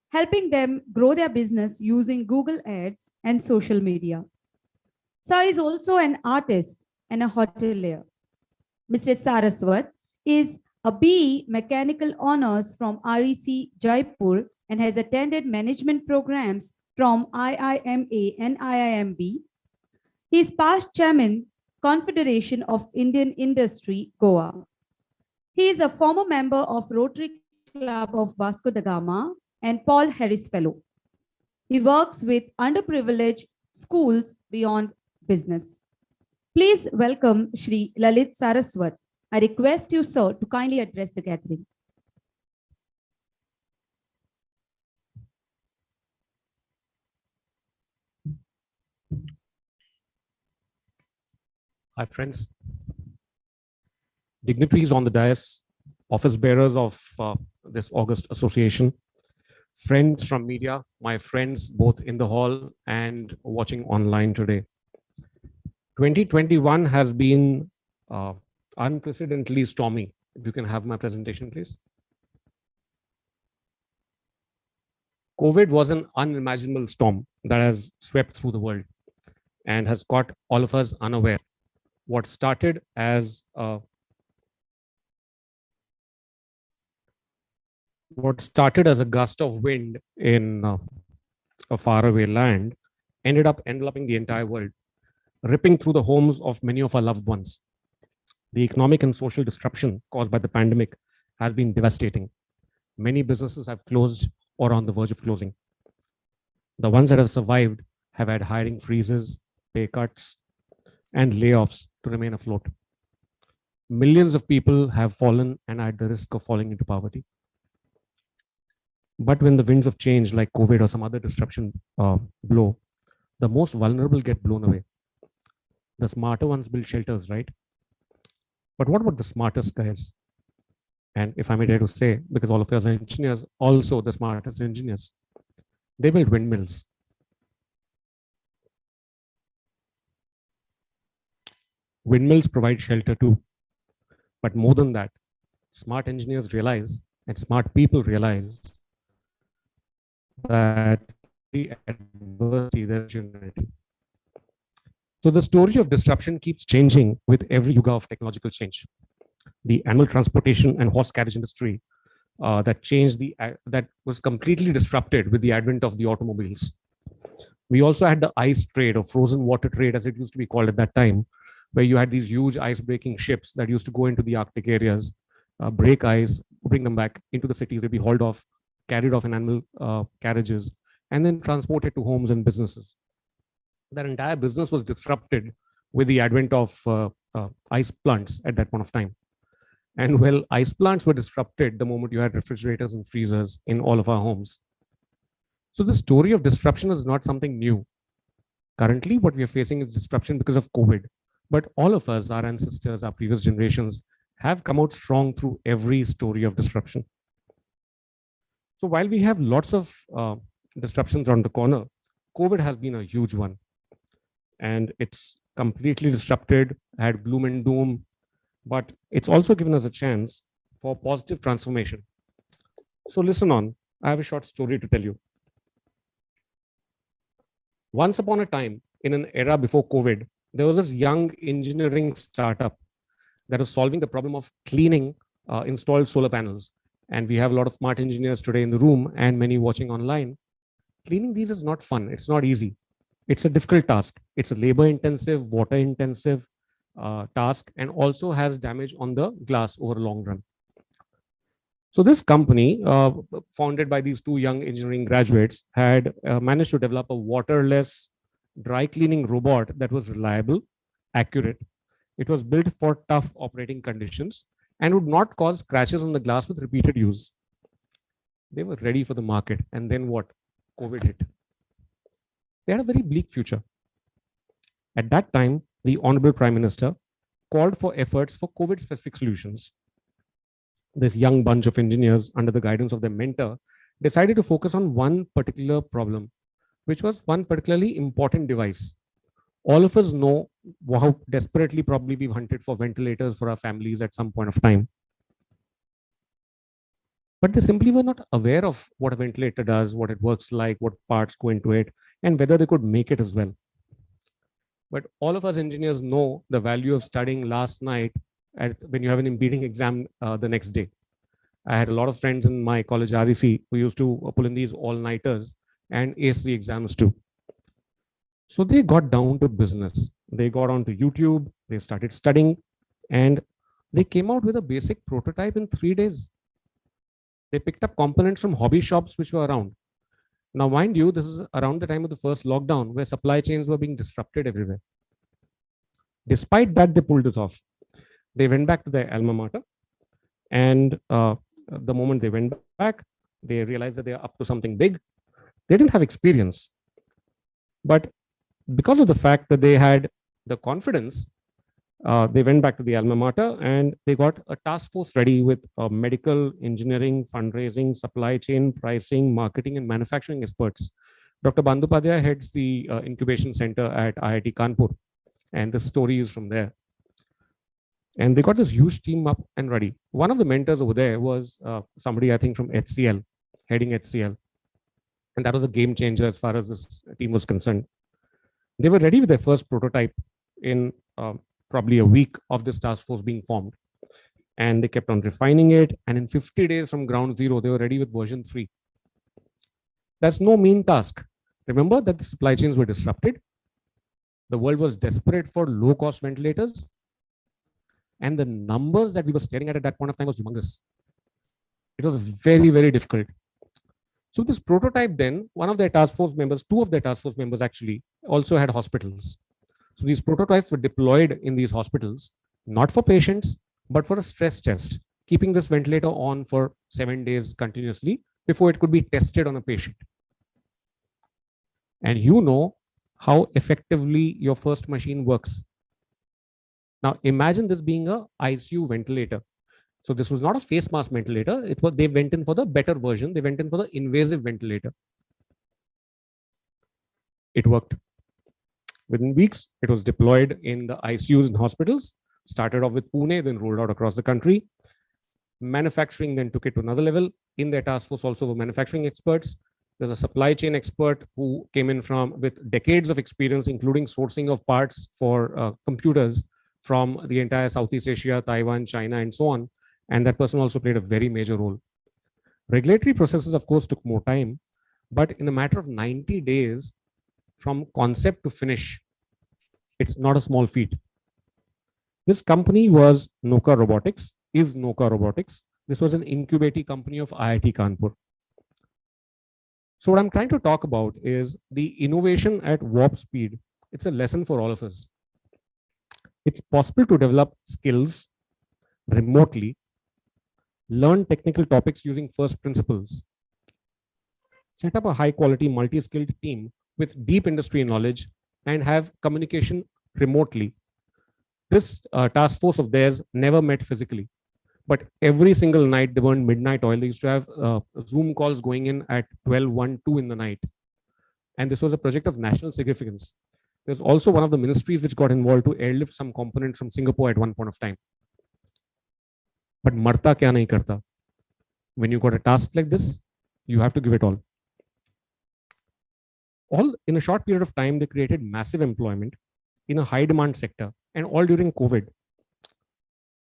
helping them grow their business using Google Ads and social media. Sir is also an artist and a hotelier. Mr. Saraswat is a BE Mechanical Honors from REC Jaipur and has attended management programs from IIMA and IIMB. He is past chairman, Confederation of Indian Industry, Goa. He is a former member of Rotary Club of Vasco da Gama and Paul Harris Fellow. He works with underprivileged schools beyond business. Please welcome Shri Lalit Saraswat. I request you, sir, to kindly address the gathering. Hi, friends. Dignitaries on the dais, office bearers of this August association, friends from media, my friends both in the hall and watching online today. 2021 has been unprecedentedly stormy. If you can have my presentation, please. COVID was an unimaginable storm that has swept through the world and has caught all of us unaware. What started as a gust of wind in a faraway land ended up enveloping the entire world, ripping through the homes of many of our loved ones. The economic and social disruption caused by the pandemic has been devastating. Many businesses have closed or are on the verge of closing. The ones that have survived have had hiring freezes, pay cuts, and layoffs to remain afloat. Millions of people have fallen and are at the risk of falling into poverty. But when the winds of change like COVID or some other disruption blow, the most vulnerable get blown away. The smarter ones build shelters, right? But what about the smartest guys? And if I may dare to say, because all of us are engineers, also the smartest engineers, they build windmills. Windmills provide shelter too. But more than that, smart engineers realize and smart people realize that the adversity there's opportunity. So the story of disruption keeps changing with every yuga of technological change. The animal transportation and horse carriage industry that was completely disrupted with the advent of the automobiles. We also had the ice trade or frozen water trade, as it used to be called at that time, where you had these huge ice-breaking ships that used to go into the Arctic areas, break ice, bring them back into the cities. They'd be hauled off, carried off in animal carriages, and then transported to homes and businesses. That entire business was disrupted with the advent of ice plants at that point of time. And well, ice plants were disrupted the moment you had refrigerators and freezers in all of our homes. So the story of disruption is not something new. Currently, what we are facing is disruption because of COVID. But all of us, our ancestors, our previous generations, have come out strong through every story of disruption. So while we have lots of disruptions around the corner, COVID has been a huge one. And it's completely disrupted, had gloom and doom, but it's also given us a chance for positive transformation. So listen on, I have a short story to tell you. Once upon a time, in an era before COVID, there was this young engineering startup that was solving the problem of cleaning installed solar panels. And we have a lot of smart engineers today in the room and many watching online. Cleaning these is not fun. It's not easy. It's a difficult task. It's a labor intensive, water intensive task, and also has damage on the glass over a long run. So this company, founded by these two young engineering graduates, had managed to develop a waterless dry cleaning robot that was reliable, accurate, It was built for tough operating conditions and would not cause scratches on the glass with repeated use. They were ready for the market. And then what? COVID hit. They had a very bleak future. At that time, the Honorable Prime Minister called for efforts for COVID specific solutions. This young bunch of engineers, under the guidance of their mentor, decided to focus on one particular problem, which was one particularly important device. All of us know how desperately probably we've hunted for ventilators for our families at some point of time. But they simply were not aware of what a ventilator does, what it works like, what parts go into it, and whether they could make it as well. But all of us engineers know the value of studying last night when you have an impeding exam the next day. I had a lot of friends in my college REC who used to pull in these all-nighters and ace the exams too. So they got down to business. They got onto YouTube, they started studying, and they came out with a basic prototype in 3 days. They picked up components from hobby shops which were around. Now, mind you, this is around the time of the first lockdown where supply chains were being disrupted everywhere. Despite that, they pulled this off. They went back to their alma mater, and the moment they went back, they realized that they are up to something big. They didn't have experience, but because of the fact that they had the confidence, they went back to the alma mater and they got a task force ready with medical, engineering, fundraising, supply chain, pricing, marketing, and manufacturing experts. Dr. Bandopadhyay heads the incubation center at IIT Kanpur, and the story is from there. And they got this huge team up and ready. One of the mentors over there was somebody, I think, from HCL, heading HCL. And that was a game changer as far as this team was concerned. They were ready with their first prototype in probably a week of this task force being formed. And they kept on refining it. And in 50 days from ground zero, they were ready with version 3. That's no mean task. Remember that the supply chains were disrupted. The world was desperate for low-cost ventilators. And the numbers that we were staring at that point of time was humongous. It was very, very difficult. So this prototype then, one of their task force members, two of their task force members actually also had hospitals. So these prototypes were deployed in these hospitals, not for patients, but for a stress test, keeping this ventilator on for 7 days continuously before it could be tested on a patient. And you know how effectively your first machine works. Now imagine this being a ICU ventilator. So this was not a face mask ventilator. It was, they went in for the better version. They went in for the invasive ventilator. It worked. Within weeks, it was deployed in the ICUs in hospitals, started off with Pune, then rolled out across the country. Manufacturing then took it to another level. In their task force also were manufacturing experts. There's a supply chain expert who came in with decades of experience, including sourcing of parts for computers from the entire Southeast Asia, Taiwan, China, and so on. And that person also played a very major role. Regulatory processes, of course, took more time, but in a matter of 90 days, from concept to finish, it's not a small feat. This company was Noka Robotics, is Noka Robotics. This was an incubating company of IIT Kanpur. So what I'm trying to talk about is the innovation at warp speed. It's a lesson for all of us. It's possible to develop skills remotely, learn technical topics using first principles, set up a high quality multi-skilled team with deep industry knowledge, and have communication remotely. This task force of theirs never met physically, but every single night they burned midnight oil. They used to have Zoom calls going in at 12, 1, 2 in the night. And this was a project of national significance. There's also one of the ministries which got involved to airlift some components from Singapore at one point of time. But marta kya nahi karta? When you got a task like this, you have to give it all. All in a short period of time, they created massive employment in a high demand sector, and all during COVID.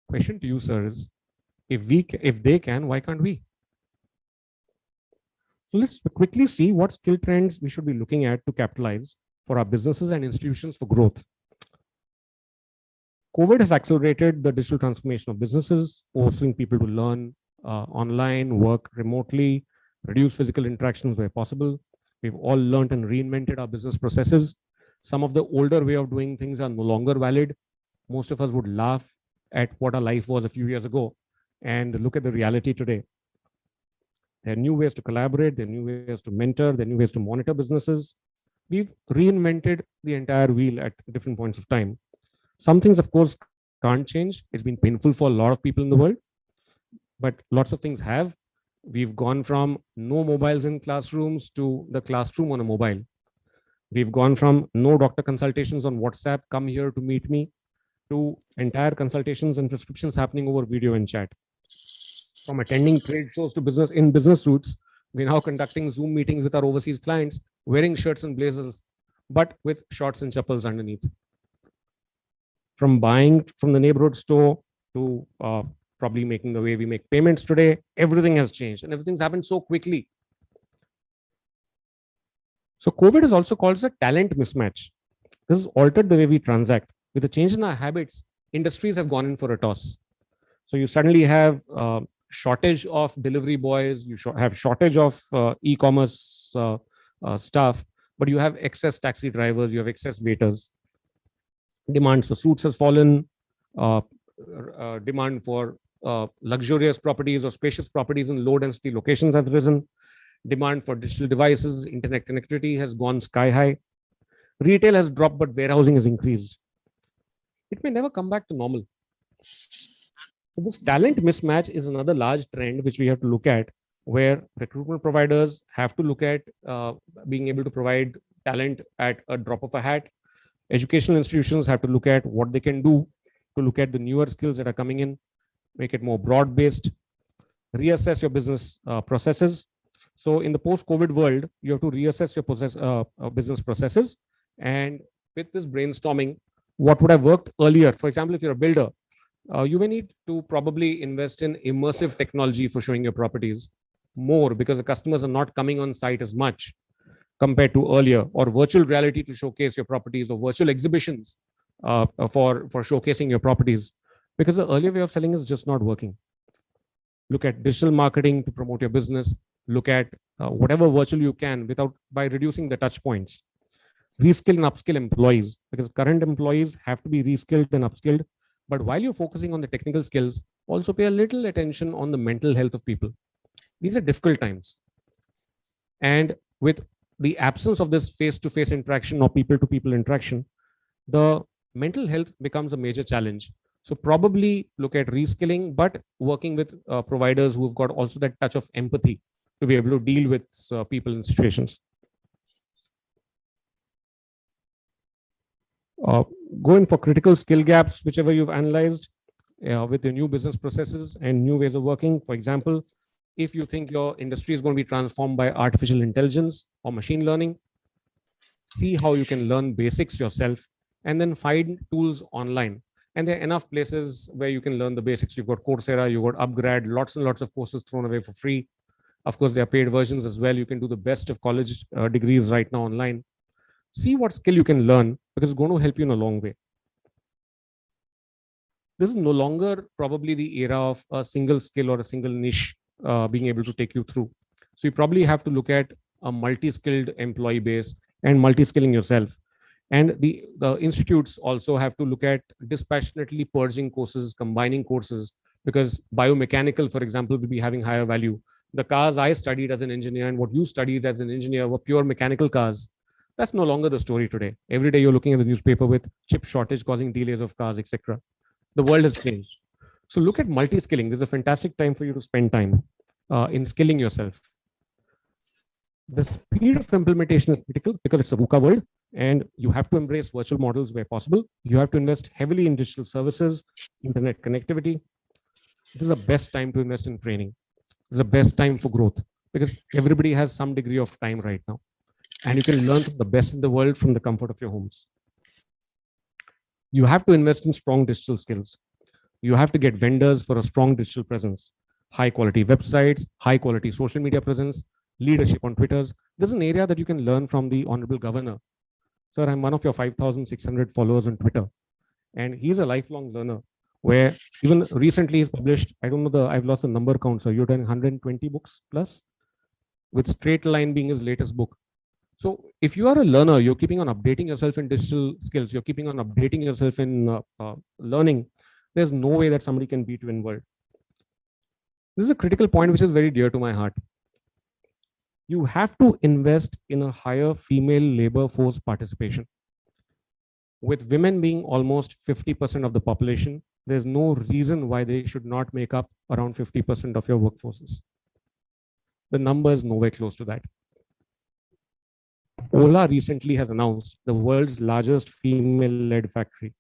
Question to you, sir, is if they can, why can't we? So let's quickly see what skill trends we should be looking at to capitalize for our businesses and institutions for growth. COVID has accelerated the digital transformation of businesses, forcing people to learn online, work remotely, reduce physical interactions where possible. We've all learned and reinvented our business processes. Some of the older way of doing things are no longer valid. most of us would laugh at what our life was a few years ago and look at the reality today. There are new ways to collaborate, there are new ways to mentor, there are new ways to monitor businesses. We've reinvented the entire wheel at different points of time. Some things, of course, can't change. It's been painful for a lot of people in the world, but lots of things have. We've gone from no mobiles in classrooms to the classroom on a mobile. We've gone from no doctor consultations on WhatsApp, come here to meet me, to entire consultations and prescriptions happening over video and chat. From attending trade shows to business suits, we're now conducting Zoom meetings with our overseas clients, wearing shirts and blazers, but with shorts and chappals underneath. From buying from the neighborhood store to probably making the way we make payments today, everything has changed and everything's happened so quickly. So COVID is also called as a talent mismatch. This has altered the way we transact. With the change in our habits, industries have gone in for a toss. So you suddenly have shortage of delivery boys, you have shortage of e-commerce staff, but you have excess taxi drivers, you have excess waiters. Demand for suits has fallen. Demand for luxurious properties or spacious properties in low density locations has risen. Demand for digital devices, internet connectivity has gone sky high. Retail has dropped, but warehousing has increased. It may never come back to normal. So this talent mismatch is another large trend which we have to look at, where recruitment providers have to look at being able to provide talent at a drop of a hat. Educational institutions have to look at what they can do to look at the newer skills that are coming in, make it more broad-based, reassess your business processes. So in the post-COVID world, you have to reassess your business processes. And with this brainstorming, what would have worked earlier? For example, if you're a builder, you may need to probably invest in immersive technology for showing your properties more, because the customers are not coming on site as much compared to earlier, or virtual reality to showcase your properties, or virtual exhibitions for showcasing your properties, because the earlier way of selling is just not working. Look at digital marketing to promote your business. Look at whatever virtual you can by reducing the touch points. Reskill and upskill employees, because current employees have to be reskilled and upskilled. But while you're focusing on the technical skills, also pay a little attention on the mental health of people. These are difficult times. And with the absence of this face-to-face interaction or people-to-people interaction, the mental health becomes a major challenge. So probably look at reskilling, but working with providers who've got also that touch of empathy to be able to deal with people in situations. Going for critical skill gaps, whichever you've analyzed with your new business processes and new ways of working. For example, if you think your industry is going to be transformed by artificial intelligence or machine learning, see how you can learn basics yourself and then find tools online. And there are enough places where you can learn the basics. You've got Coursera, you've got Upgrad, lots and lots of courses thrown away for free. Of course, there are paid versions as well. You can do the best of college degrees right now online. See what skill you can learn, because it's going to help you in a long way. This is no longer probably the era of a single skill or a single niche being able to take you through. So you probably have to look at a multi-skilled employee base and multi-skilling yourself. And the institutes also have to look at dispassionately purging courses, combining courses, because biomechanical, for example, will be having higher value. The cars I studied as an engineer and what you studied as an engineer were pure mechanical cars. That's no longer the story today. Every day you're looking at the newspaper with chip shortage causing delays of cars, etc. The world has changed. So look at multi-skilling. This is a fantastic time for you to spend time in skilling yourself. The speed of implementation is critical because it's a VUCA world, and you have to embrace virtual models where possible. You have to invest heavily in digital services, internet connectivity. This is the best time to invest in training. This is the best time for growth, because everybody has some degree of time right now. And you can learn from the best in the world from the comfort of your homes. You have to invest in strong digital skills. You have to get vendors for a strong digital presence, high quality websites, high quality social media presence, leadership on Twitters. This is an area that you can learn from the Honorable Governor. Sir, I'm one of your 5,600 followers on Twitter. And he's a lifelong learner, where even recently he's published, I don't know I've lost the number count, so you've done 120 books plus, with Straight Line being his latest book. So if you are a learner, you're keeping on updating yourself in digital skills, you're keeping on updating yourself in learning, there's no way that somebody can beat you in world. This is a critical point which is very dear to my heart. You have to invest in a higher female labor force participation. With women being almost 50% of the population, there's no reason why they should not make up around 50% of your workforces. The number is nowhere close to that. Ola recently has announced the world's largest female-led factory.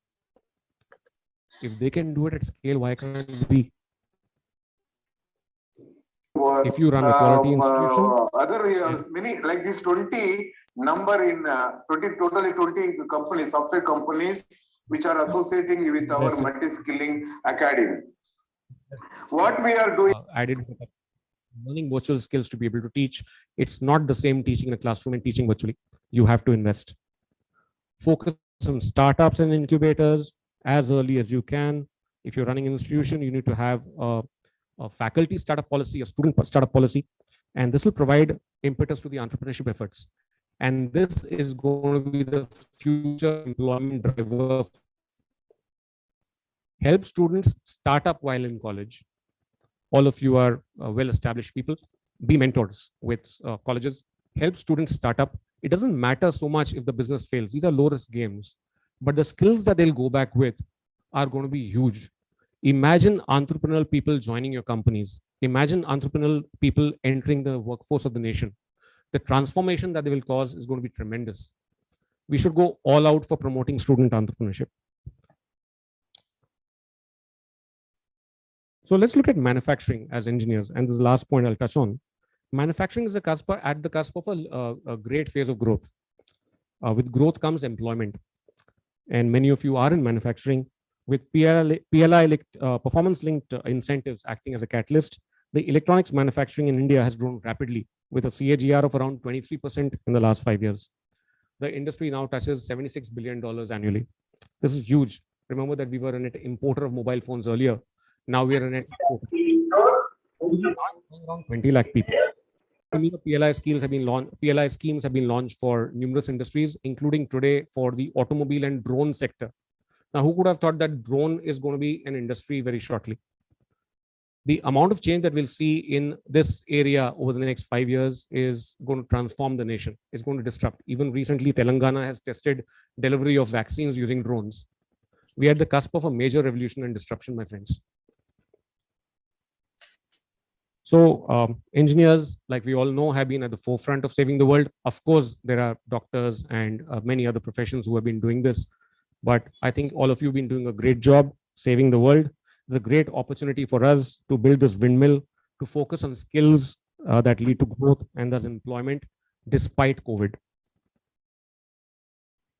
If they can do it at scale, why can't we? If you run a quality institution, many like this 20 number in 20 totally 20 companies, software companies which are associating with our multi-skilling academy. What we are doing added learning virtual skills to be able to teach. It's not the same teaching in a classroom and teaching virtually. You have to invest. Focus on startups and incubators as early as you can. If you're running an institution, you need to have a faculty startup policy, a student startup policy, and this will provide impetus to the entrepreneurship efforts. And this is going to be the future employment driver. Help students start up while in college. All of you are well-established people. Be mentors with colleges. Help students start up. It doesn't matter so much if the business fails. These are low-risk games, but the skills that they'll go back with are going to be huge. Imagine entrepreneurial people joining your companies. Imagine entrepreneurial people entering the workforce of the nation. The transformation that they will cause is going to be tremendous. We should go all out for promoting student entrepreneurship. So let's look at manufacturing as engineers. And this is the last point I'll touch on. Manufacturing is at the cusp of a great phase of growth. With growth comes employment. And many of you are in manufacturing. With PLI performance-linked incentives acting as a catalyst, the electronics manufacturing in India has grown rapidly with a CAGR of around 23% in the last 5 years. The industry now touches $76 billion annually. This is huge. Remember that we were a net importer of mobile phones earlier. Now we are a net exporter. Around 20 lakh people. PLI schemes have been launched for numerous industries, including today for the automobile and drone sector. Now, who could have thought that drone is going to be an industry very shortly? The amount of change that we'll see in this area over the next 5 years is going to transform the nation. It's going to disrupt. Even recently, Telangana has tested delivery of vaccines using drones. We are at the cusp of a major revolution and disruption, my friends. So engineers, like we all know, have been at the forefront of saving the world. Of course, there are doctors and many other professions who have been doing this. But I think all of you have been doing a great job saving the world. It's a great opportunity for us to build this windmill, to focus on skills that lead to growth and thus employment despite COVID.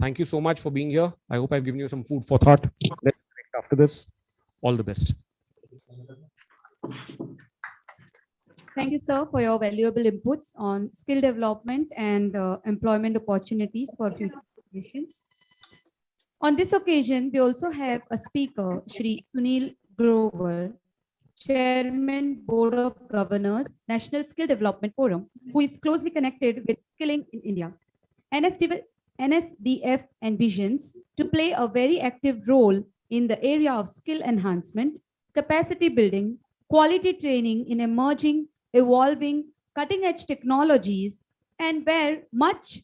Thank you so much for being here. I hope I've given you some food for thought. Let's connect after this. All the best. Thank you, sir, for your valuable inputs on skill development and employment opportunities for future generations. On this occasion, we also have a speaker, Shri Sunil Grover, Chairman, Board of Governors, National Skill Development Forum, who is closely connected with skilling in India. NSDF envisions to play a very active role in the area of skill enhancement, capacity building, quality training in emerging, evolving, cutting-edge technologies, and where much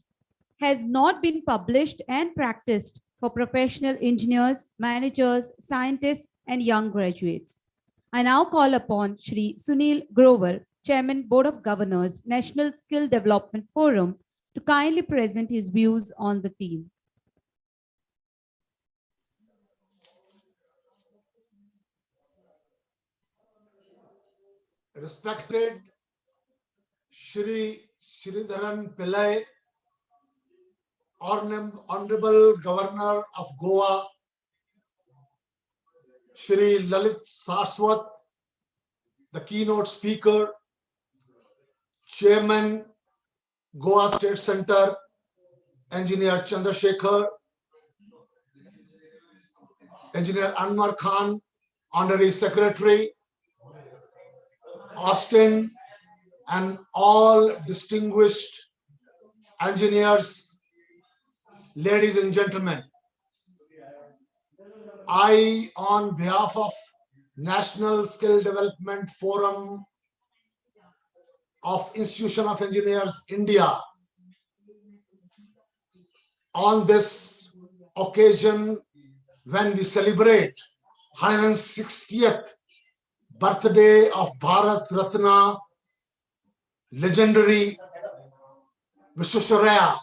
has not been published and practiced for professional engineers, managers, scientists, and young graduates. I now call upon Shri Sunil Grover, Chairman, Board of Governors, National Skill Development Forum, to kindly present his views on the theme. Respected Shri Sridharan Pillai, Honorable Governor of Goa, Shri Lalit Saraswat, the keynote speaker, Chairman, Goa State Center, Engineer Chandrasekhar, Engineer Anwar Khan, Honorary Secretary, Austin, and all distinguished engineers, ladies and gentlemen, I, on behalf of National Skill Development Forum of Institution of Engineers, India, on this occasion when we celebrate 160th birthday of Bharat Ratna, legendary Visvesvaraya,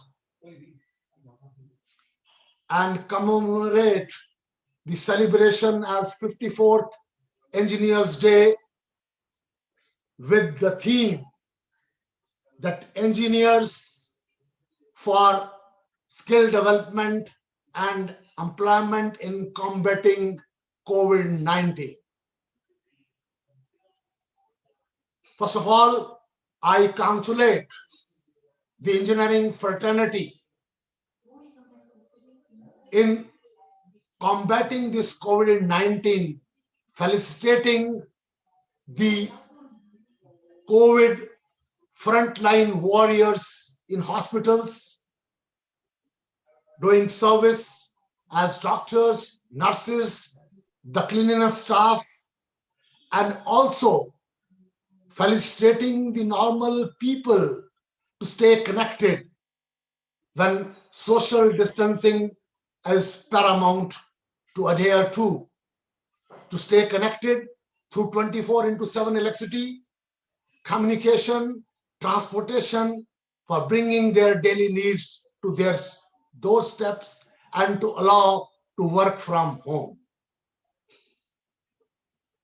and commemorate the celebration as 54th Engineers Day with the theme that engineers for skill development and employment in combating COVID-19. First of all, I congratulate the engineering fraternity in combating this COVID-19, felicitating the COVID frontline warriors in hospitals, doing service as doctors, nurses, the cleanliness staff, and also felicitating the normal people to stay connected when social distancing is paramount to adhere to stay connected through 24/7 electricity, communication, transportation, for bringing their daily needs to their doorsteps and to allow to work from home.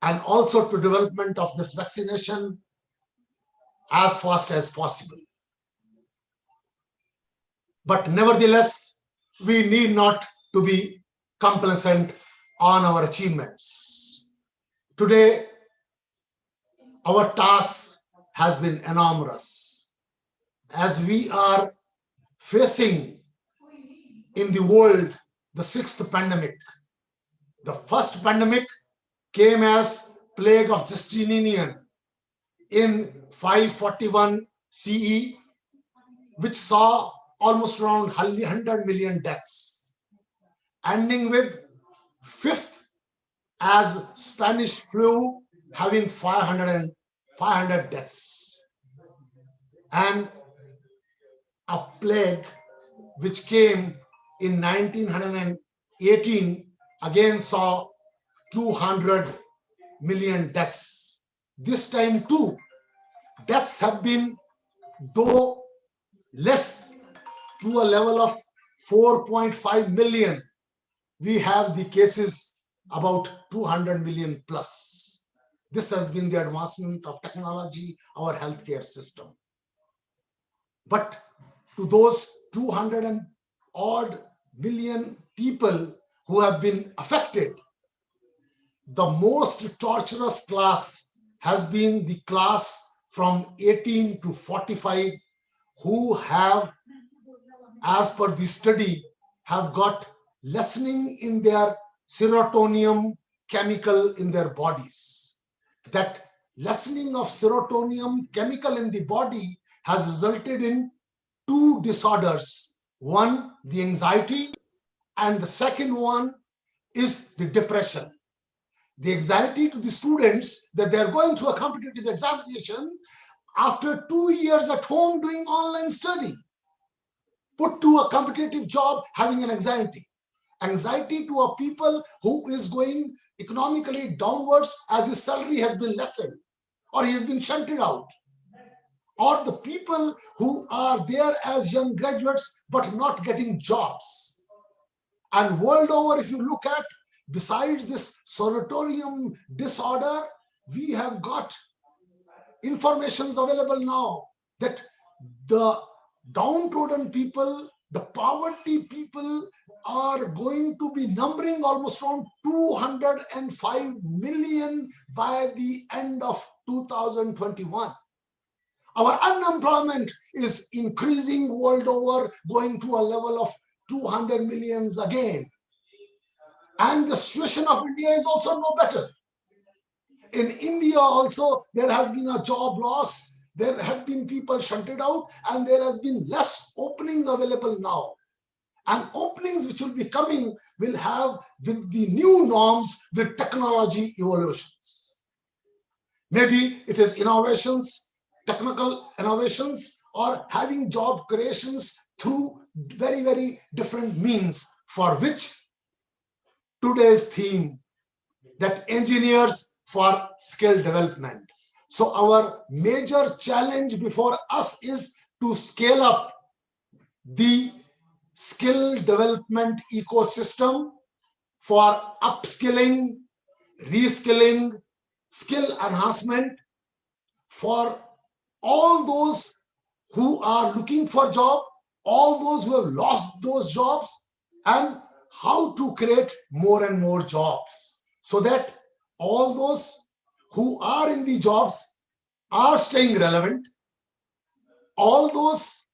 And also to development of this vaccination as fast as possible. But nevertheless, we need not to be complacent on our achievements. Today, our task has been enormous as we are facing in the world the sixth pandemic. The first pandemic came as plague of Justinian in 541 CE, which saw almost around 100 million deaths, ending with fifth as Spanish flu having 500 deaths, and a plague which came in 1918 again saw 200 million deaths. This time too, deaths have been though less to a level of 4.5 million. We have the cases about 200 million plus. This has been the advancement of technology, our healthcare system. But to those 200 and odd million people who have been affected, the most torturous class has been the class from 18 to 45 who have, as per the study, have got lessening in their serotonin chemical in their bodies. That lessening of serotonin chemical in the body has resulted in two disorders. One, the anxiety, and the second one is the depression. The anxiety to the students that they are going through a competitive examination after 2 years at home doing online study, put to a competitive job having an anxiety. Anxiety to a people who is going economically downwards as his salary has been lessened or he has been shunted out. Or the people who are there as young graduates but not getting jobs. And world over, if you look at, besides this serotonin disorder, we have got informations available now that the downtrodden people, the poverty people are going to be numbering almost around 205 million by the end of 2021. Our unemployment is increasing world over, going to a level of 200 millions again. And the situation of India is also no better. In India also, there has been a job loss there have been people shunted out, and there has been less openings available now. And openings which will be coming will have with the new norms, with technology evolutions. Maybe it is innovations, technical innovations, or having job creations through very, very different means, for which today's theme, that engineers for skill development. So our major challenge before us is to scale up the skill development ecosystem for upskilling, reskilling, skill enhancement for all those who are looking for job, all those who have lost those jobs, and how to create more and more jobs so that all those who are in the jobs are staying relevant, all those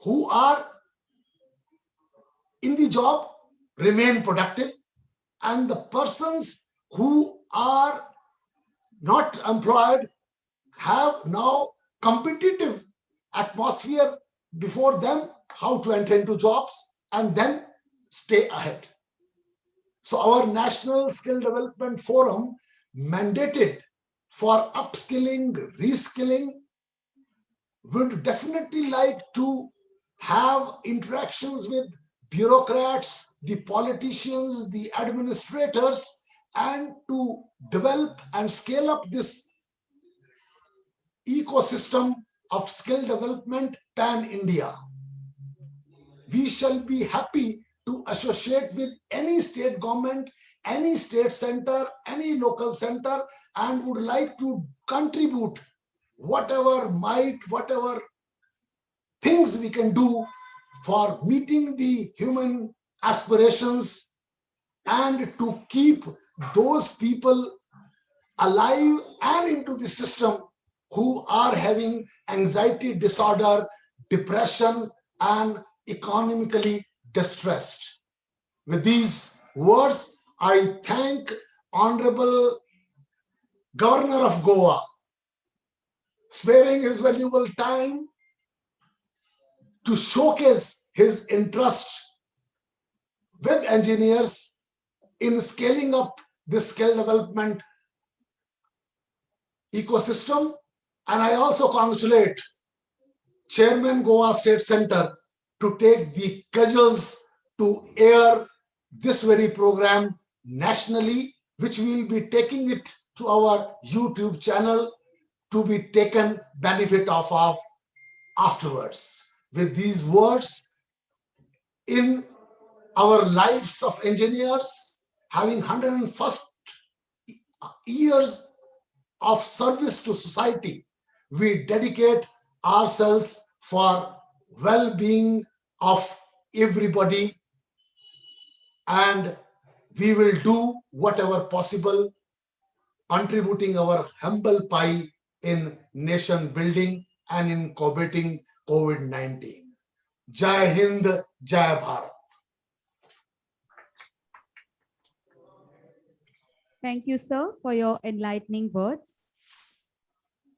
who are in the job remain productive, and the persons who are not employed have now competitive atmosphere before them, how to enter into jobs and then stay ahead. So our National Skill Development Forum mandated for upskilling, reskilling, would definitely like to have interactions with bureaucrats, the politicians, the administrators, and to develop and scale up this ecosystem of skill development pan-India. We shall be happy to associate with any state government, any state center, any local center, and would like to contribute whatever might, whatever things we can do for meeting the human aspirations and to keep those people alive and into the system who are having anxiety disorder, depression, and economically distressed. With these words, I thank Honorable Governor of Goa, sparing his valuable time to showcase his interest with engineers in scaling up this skill development ecosystem. And I also congratulate Chairman Goa State Center to take the cudgels to air this very program nationally, which we will be taking it to our YouTube channel to be taken benefit of afterwards. With these words, in our lives of engineers, having 101st years of service to society, we dedicate ourselves for well-being of everybody, and we will do whatever possible, contributing our humble pie in nation building and in combating COVID-19. Jai Hind, Jai Bharat. Thank you, sir, for your enlightening words.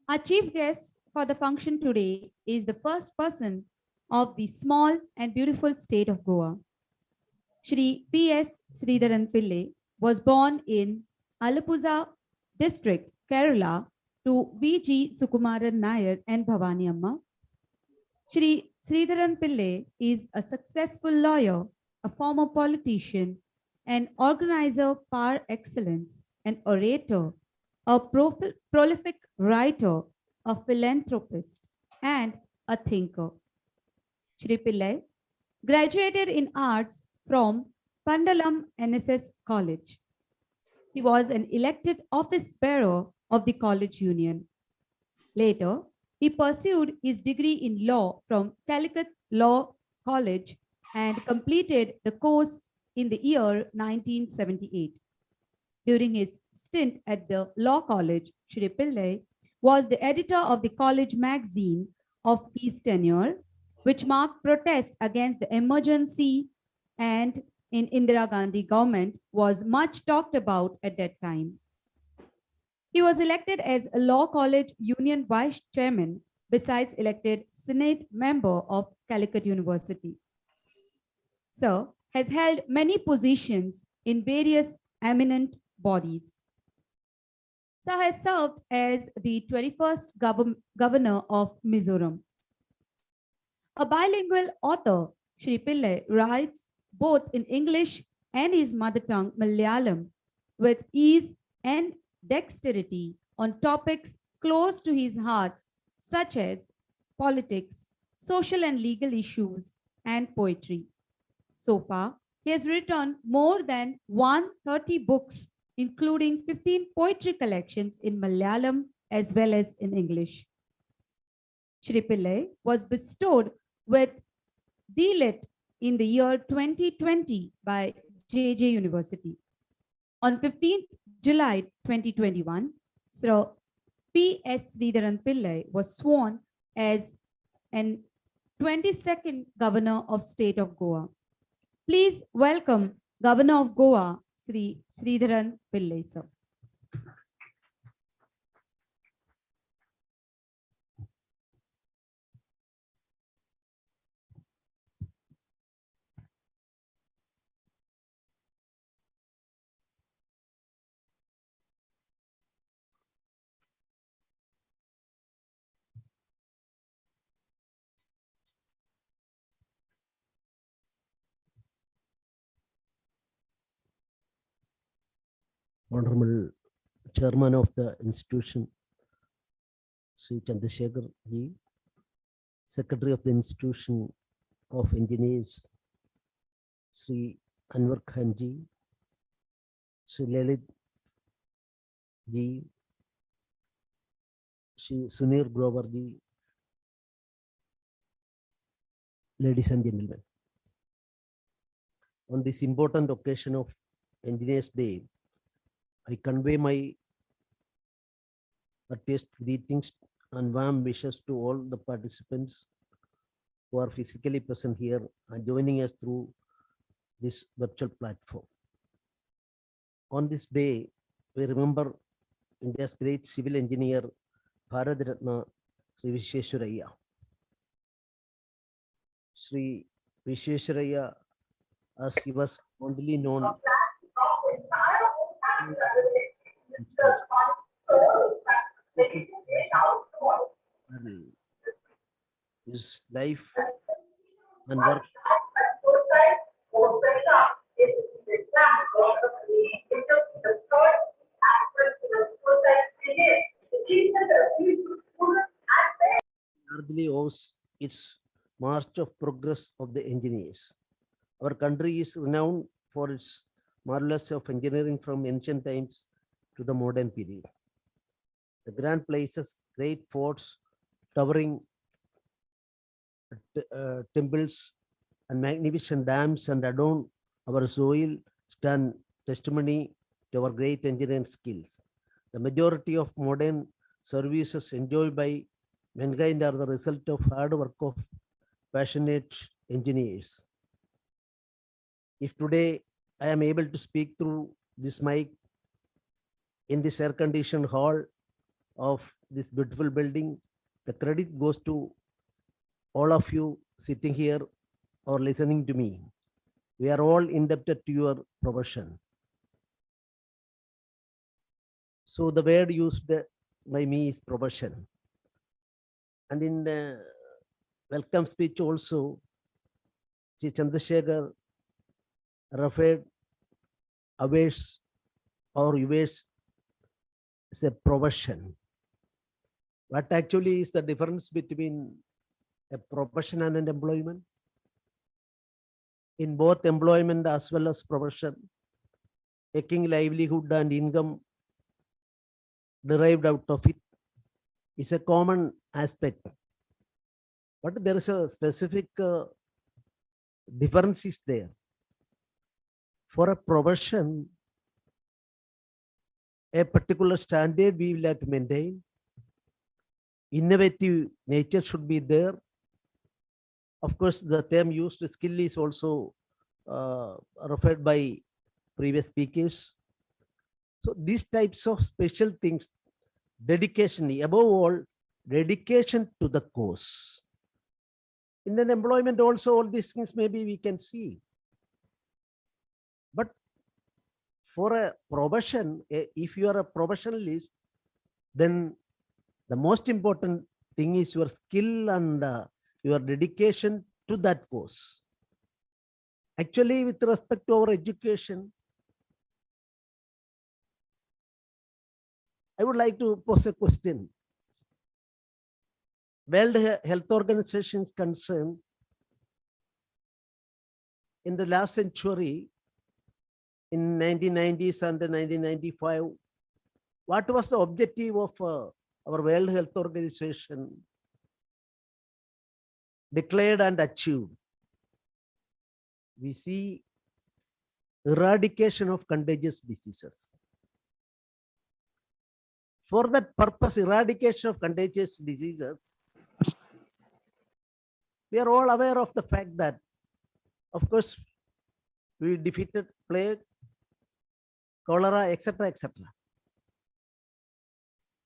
Our chief guest for the function today is the first person of the small and beautiful state of Goa. Shri P.S. Sridharan Pillai was born in Alappuzha district, Kerala, to V.G. Sukumaran Nair and Bhavani Amma. Shri Sridharan Pillai is a successful lawyer, a former politician, an organizer par excellence, an orator, a prolific writer, a philanthropist, and a thinker. Shri Pillai graduated in arts from Pandalam NSS College. He was an elected office bearer of the college union. Later, he pursued his degree in law from Calicut Law College and completed the course in the year 1978. During his stint at the law college, Shri Pillai was the editor of the college magazine of his tenure, which marked protest against the emergency and in Indira Gandhi government was much talked about at that time. He was elected as a Law College Union Vice Chairman, besides elected Senate member of Calicut University. Sir has held many positions in various eminent bodies. Sir has served as the 21st Governor of Mizoram. A bilingual author, Shri Pillai writes both in English and his mother tongue Malayalam with ease and dexterity on topics close to his heart, such as politics, social and legal issues, and poetry. So far, he has written more than 130 books, including 15 poetry collections in Malayalam as well as in English. Shri Pillai was bestowed with D.Lit in the year 2020 by JJ University. On 15th July 2021, Sir P.S. Sridharan Pillai was sworn as an 22nd Governor of State of Goa. Please welcome Governor of Goa, Sri Sridharan Pillai, sir. Honorable Chairman of the institution, Sri Chandrasekhar Ji, Secretary of the Institution of Engineers, Sri Anwar Khan Ji, Sri Lalit Ji, Sri Sunir Grover Ji, ladies and gentlemen. On this important occasion of Engineers Day, I convey my heartiest greetings and warm wishes to all the participants who are physically present here and joining us through this virtual platform. On this day, we remember India's great civil engineer, Bharat Ratna, Sri Visvesvaraya. Sri Visvesvaraya, as he was fondly known, his life and work largely owes its march of progress of the engineers. Our country is renowned for its marvelous of engineering from ancient times to the modern period. The grand places, great forts, towering temples, and magnificent dams and adorn our soil stand testimony to our great engineering skills. The majority of modern services enjoyed by mankind are the result of hard work of passionate engineers. If today I am able to speak through this mic in this air-conditioned hall of this beautiful building, the credit goes to all of you sitting here or listening to me. We are all indebted to your profession. So the word used by me is profession. And in the welcome speech also, Sri Chandrasekhar referred awares or yours is a profession. What actually is the difference between a profession and an employment? In both employment as well as profession, taking livelihood and income derived out of it is a common aspect. But there is a specific difference is there. For a profession, a particular standard we will have to maintain. Innovative nature should be there. Of course, the term used skill is also referred by previous speakers. So these types of special things dedication, above all, dedication to the cause. In an employment also, all these things maybe we can see. But for a profession, if you are a professionalist, then the most important thing is your skill and your dedication to that cause. Actually, with respect to our education, I would like to pose a question. World Health Organization is concerned, in the last century, in 1990s and 1995, what was the objective of our World Health Organization declared and achieved? We see eradication of contagious diseases. For that purpose, eradication of contagious diseases, we are all aware of the fact that, of course, we defeated plague, cholera, etc., etc.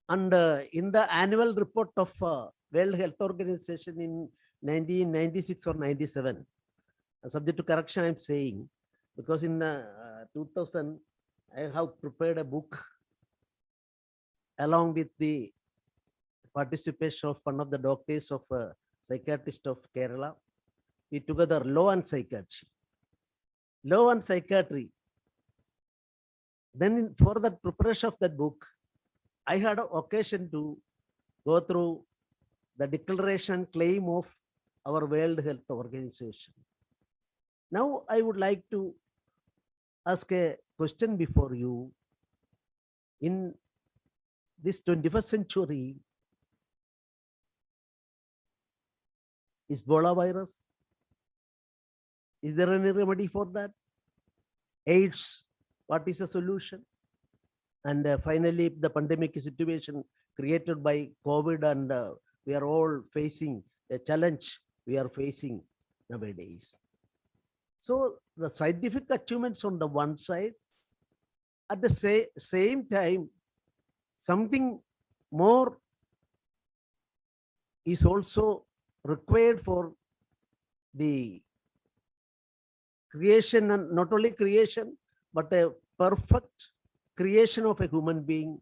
And in the annual report of World Health Organization in 1996 or 97, subject to correction, I'm saying, because in 2000, I have prepared a book along with the participation of one of the doctors of psychiatrist of Kerala. We together law and psychiatry. Law and psychiatry. Then for the preparation of that book, I had an occasion to go through the declaration claim of our World Health Organization. Now I would like to ask a question before you. In this 21st century, Ebola virus, is there any remedy for that? AIDS, what is the solution? And finally, the pandemic situation created by COVID, and we are all facing a challenge we are facing nowadays. So the scientific achievements on the one side, at the same time, something more is also required for the creation, and not only creation, but a perfect creation of a human being.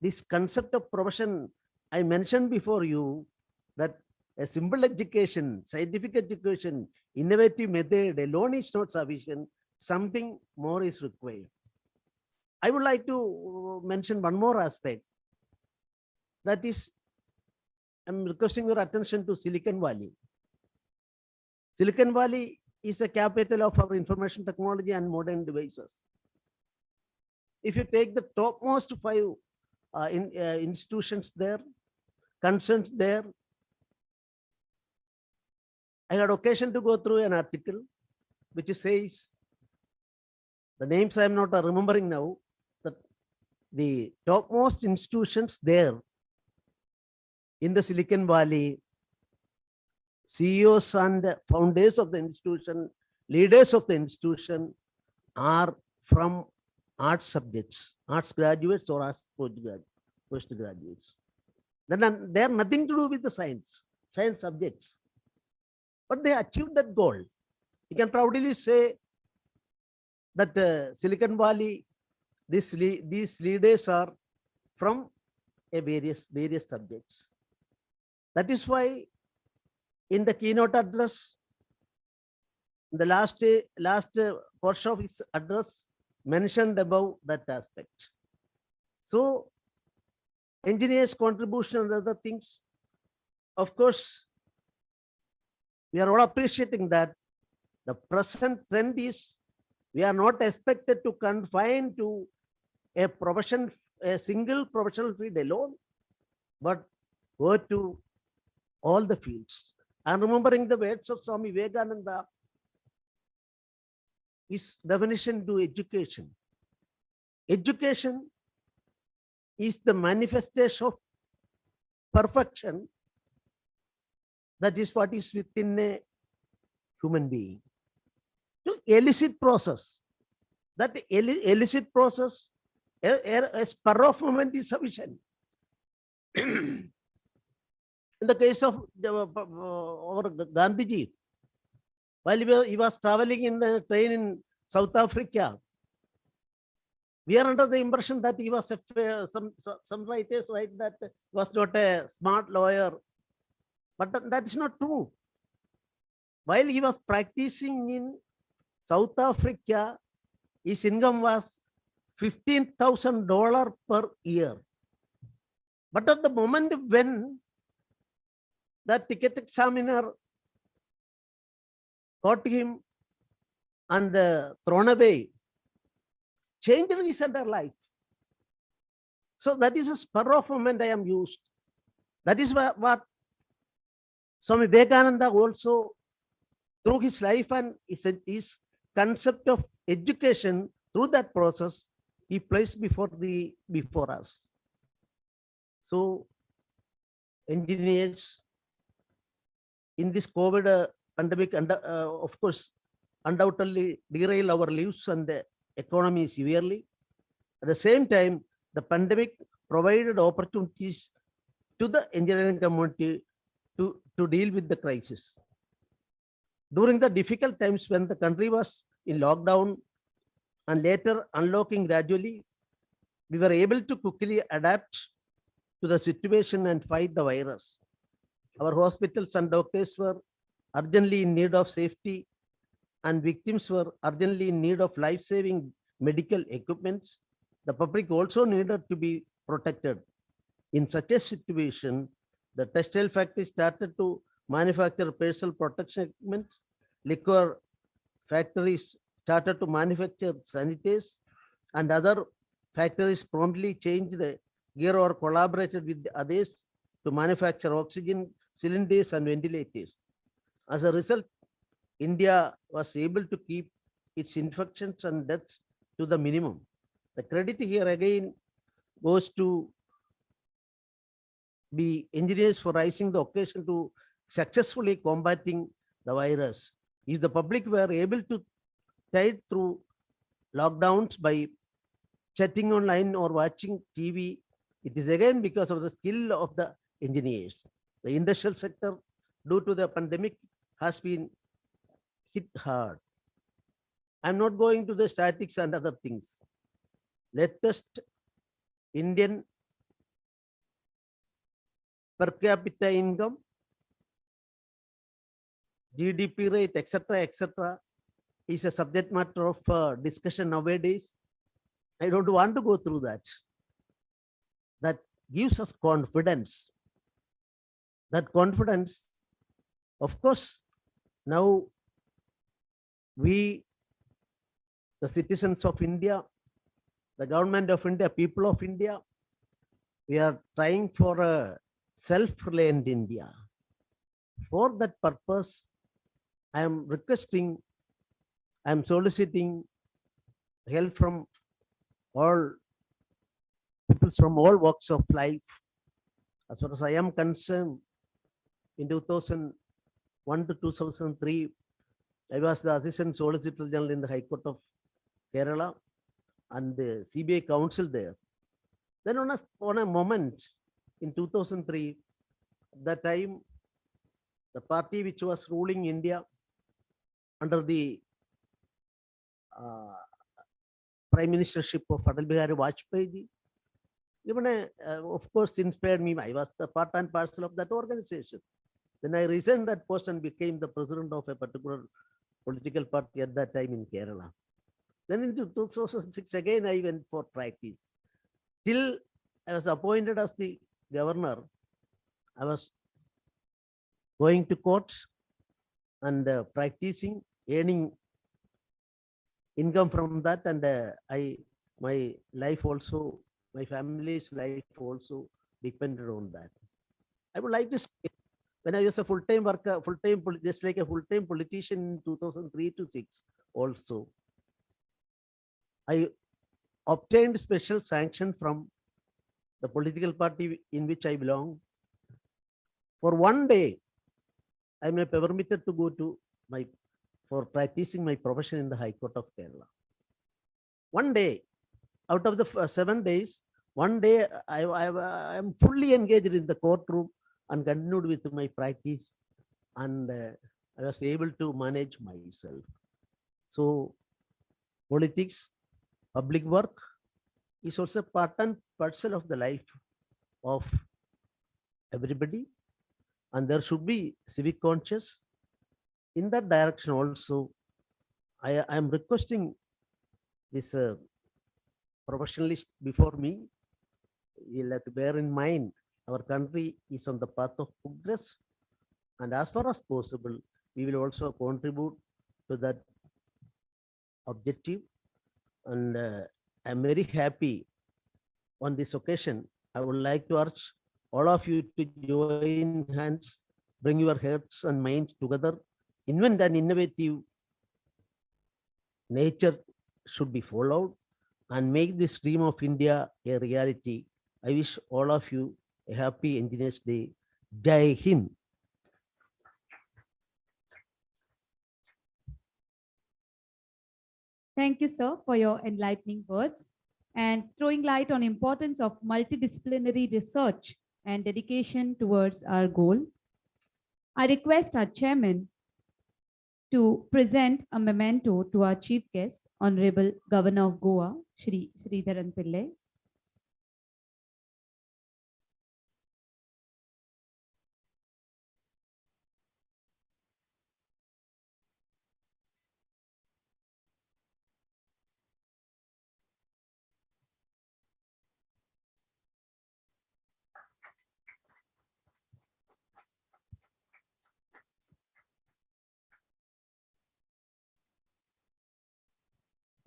This concept of profession, I mentioned before you that a simple education, scientific education, innovative method alone is not sufficient. Something more is required. I would like to mention one more aspect. That is, I'm requesting your attention to Silicon Valley. Silicon Valley is the capital of our information technology and modern devices. If you take the topmost 5 institutions there, concerns there, I had occasion to go through an article which says, the names I am not remembering now, that the topmost institutions there in the Silicon Valley, CEOs and founders of the institution, leaders of the institution are from arts subjects, arts graduates or arts postgraduates. Then they have nothing to do with the science subjects. But they achieved that goal. You can proudly say that Silicon Valley, these leaders are from a various subjects. That is why in the keynote address, the last portion of his address mentioned about that aspect. So engineers' contribution and other things, of course, we are all appreciating that. The present trend is we are not expected to confine to a profession, a single professional field alone, but go to all the fields. And remembering the words of Swami Vivekananda, his definition to education. Education is the manifestation of perfection. That is what is within a human being. To elicit process. That elicit process A spur of moment is sufficient. In the case of our Gandhiji, while he was traveling in the train in South Africa, we are under the impression that he was some writers write that he was not a smart lawyer, but that is not true. While he was practicing in South Africa, his income was $15,000 per year. But at the moment when the ticket examiner caught him and thrown away, changed his entire life. So that is a spur of moment I am used. That is what Swami Vivekananda also, through his life and his concept of education, through that process, he placed before us. So engineers in this COVID pandemic, of course, undoubtedly derail our lives and the economy severely. At the same time, the pandemic provided opportunities to the engineering community to deal with the crisis. During the difficult times when the country was in lockdown and later unlocking gradually, we were able to quickly adapt to the situation and fight the virus. Our hospitals and doctors were urgently in need of safety, and victims were urgently in need of life-saving medical equipments. The public also needed to be protected. In such a situation, the textile factory started to manufacture personal protection equipment. Liquor factories started to manufacture sanitizers, and other factories promptly changed the gear or collaborated with the others to manufacture oxygen cylinders and ventilators. As a result, India was able to keep its infections and deaths to the minimum. The credit here again goes to the engineers for rising the occasion to successfully combating the virus. If the public were able to tide through lockdowns by chatting online or watching TV, it is again because of the skill of the engineers. The industrial sector, due to the pandemic, has been hit hard. I'm not going to the statistics and other things. Latest Indian per capita income, GDP rate, etc., is a subject matter of discussion nowadays. I don't want to go through that. That gives us confidence. That confidence, of course, now we, the citizens of India, the government of India, people of India, we are trying for a self-reliant India. For that purpose, I am requesting, I am soliciting help from all people from all walks of life. As far as I am concerned, in 2001 to 2003, I was the Assistant Solicitor General in the High Court of Kerala and the CBI counsel there. Then on a moment in 2003, at that time, the party which was ruling India under the Prime Ministership of Atal Bihari Vajpayee, even of course inspired me. I was the part and parcel of that organization. Then I resigned that post and became the president of a particular political party at that time in Kerala. Then in 2006, again, I went for practice. Till I was appointed as the governor, I was going to court and practicing, earning income from that. And my life also, my family's life also depended on that. I would like to say, when I was a full-time worker, just like a full-time politician in 2003 to 6 also, I obtained special sanction from the political party in which I belong. For one day, I am permitted to go to for practicing my profession in the High Court of Kerala. One day, out of the 7 days, one day I am fully engaged in the courtroom and continued with my practice, and I was able to manage myself. So politics, public work is also part and parcel of the life of everybody, and there should be civic conscious. In that direction also, I am requesting this professionalist before me, you'll have to bear in mind our country is on the path of progress, and as far as possible, we will also contribute to that objective. And I'm very happy on this occasion. I would like to urge all of you to join hands, bring your hearts and minds together, invent an innovative nature should be followed, and make this dream of India a reality. I wish all of you a happy Engineers Day. Jai Hind. Thank you, sir, for your enlightening words and throwing light on importance of multidisciplinary research and dedication towards our goal. I request our chairman to present a memento to our chief guest, Honorable Governor of Goa, Shri Sridharan Pillai.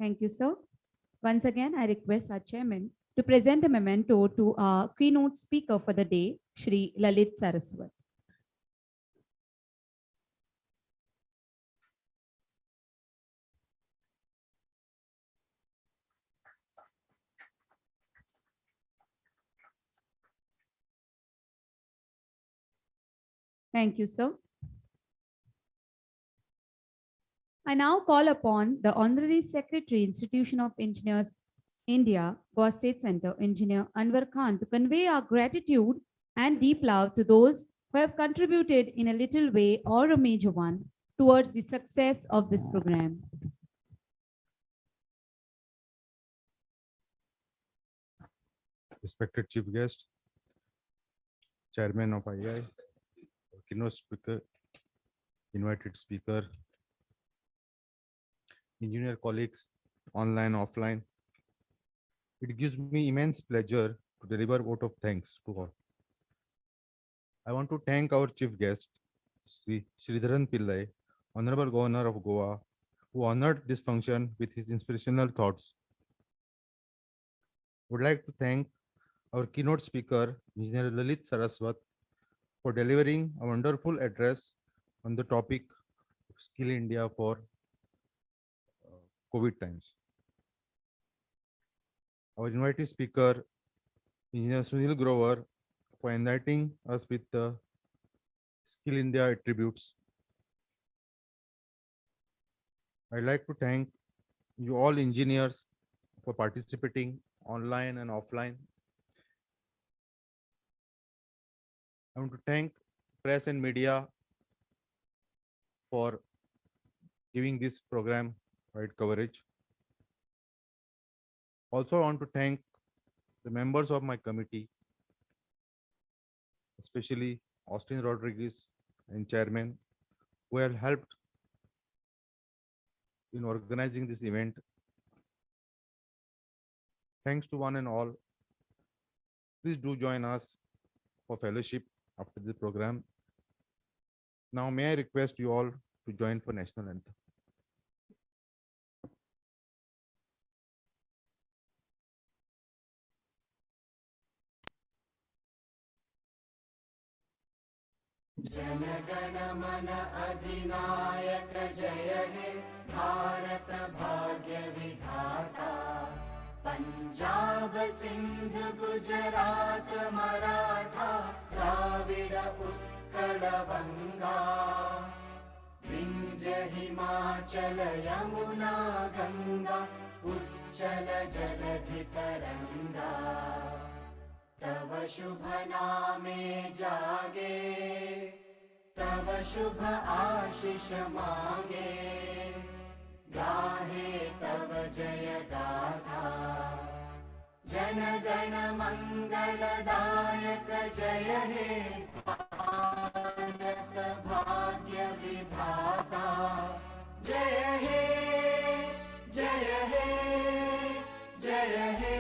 Thank you, sir. Once again, I request our chairman to present a memento to our keynote speaker for the day, Shri Lalit Saraswat. Thank you, sir. I now call upon the Honorary Secretary, Institution of Engineers, India, Goa State Center, Engineer Anwar Khan, to convey our gratitude and deep love to those who have contributed in a little way or a major one towards the success of this program. Respected Chief Guest, Chairman of II, Keynote Speaker, invited speaker, engineer colleagues, online, offline. It gives me immense pleasure to deliver a vote of thanks to all. I want to thank our chief guest, Sri Sridharan Pillai, Honorable Governor of Goa, who honored this function with his inspirational thoughts. Would like to thank our keynote speaker, Engineer Lalit Saraswat, for delivering a wonderful address on the topic of Skill India for COVID times. Our invited speaker, Engineer Sunil Grover, for enlightening us with the Skill India attributes. I'd like to thank you all engineers for participating online and offline. I want to thank press and media for giving this program wide coverage. Also, I want to thank the members of my committee, especially Austin Rodriguez and Chairman, who have helped in organizing this event. Thanks to one and all. Please do join us for fellowship after the program. Now, may I request you all to join for national anthem. जनगण मन अधिनायक जय हे भारत भाग्य विधाता पंजाब सिंध गुजरात मराठा द्राविड उत्कल बंगा विंध्य हिमाचल यमुना गंगा चञ्चल जलधितरङ्गा तव शुभ नामे जागे तव शुभ आशीष मागे गाहे तव जय गाथा जनगण मंगलदायक जय हे भारत भाग्य विधाता जय हे जय हे जय हे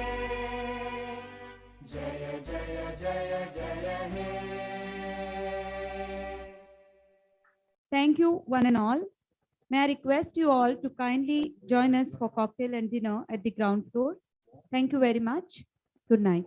जय जय जय जय हे. Thank you, one and all. May I request you all to kindly join us for cocktail and dinner at the ground floor. Thank you very much. Good night.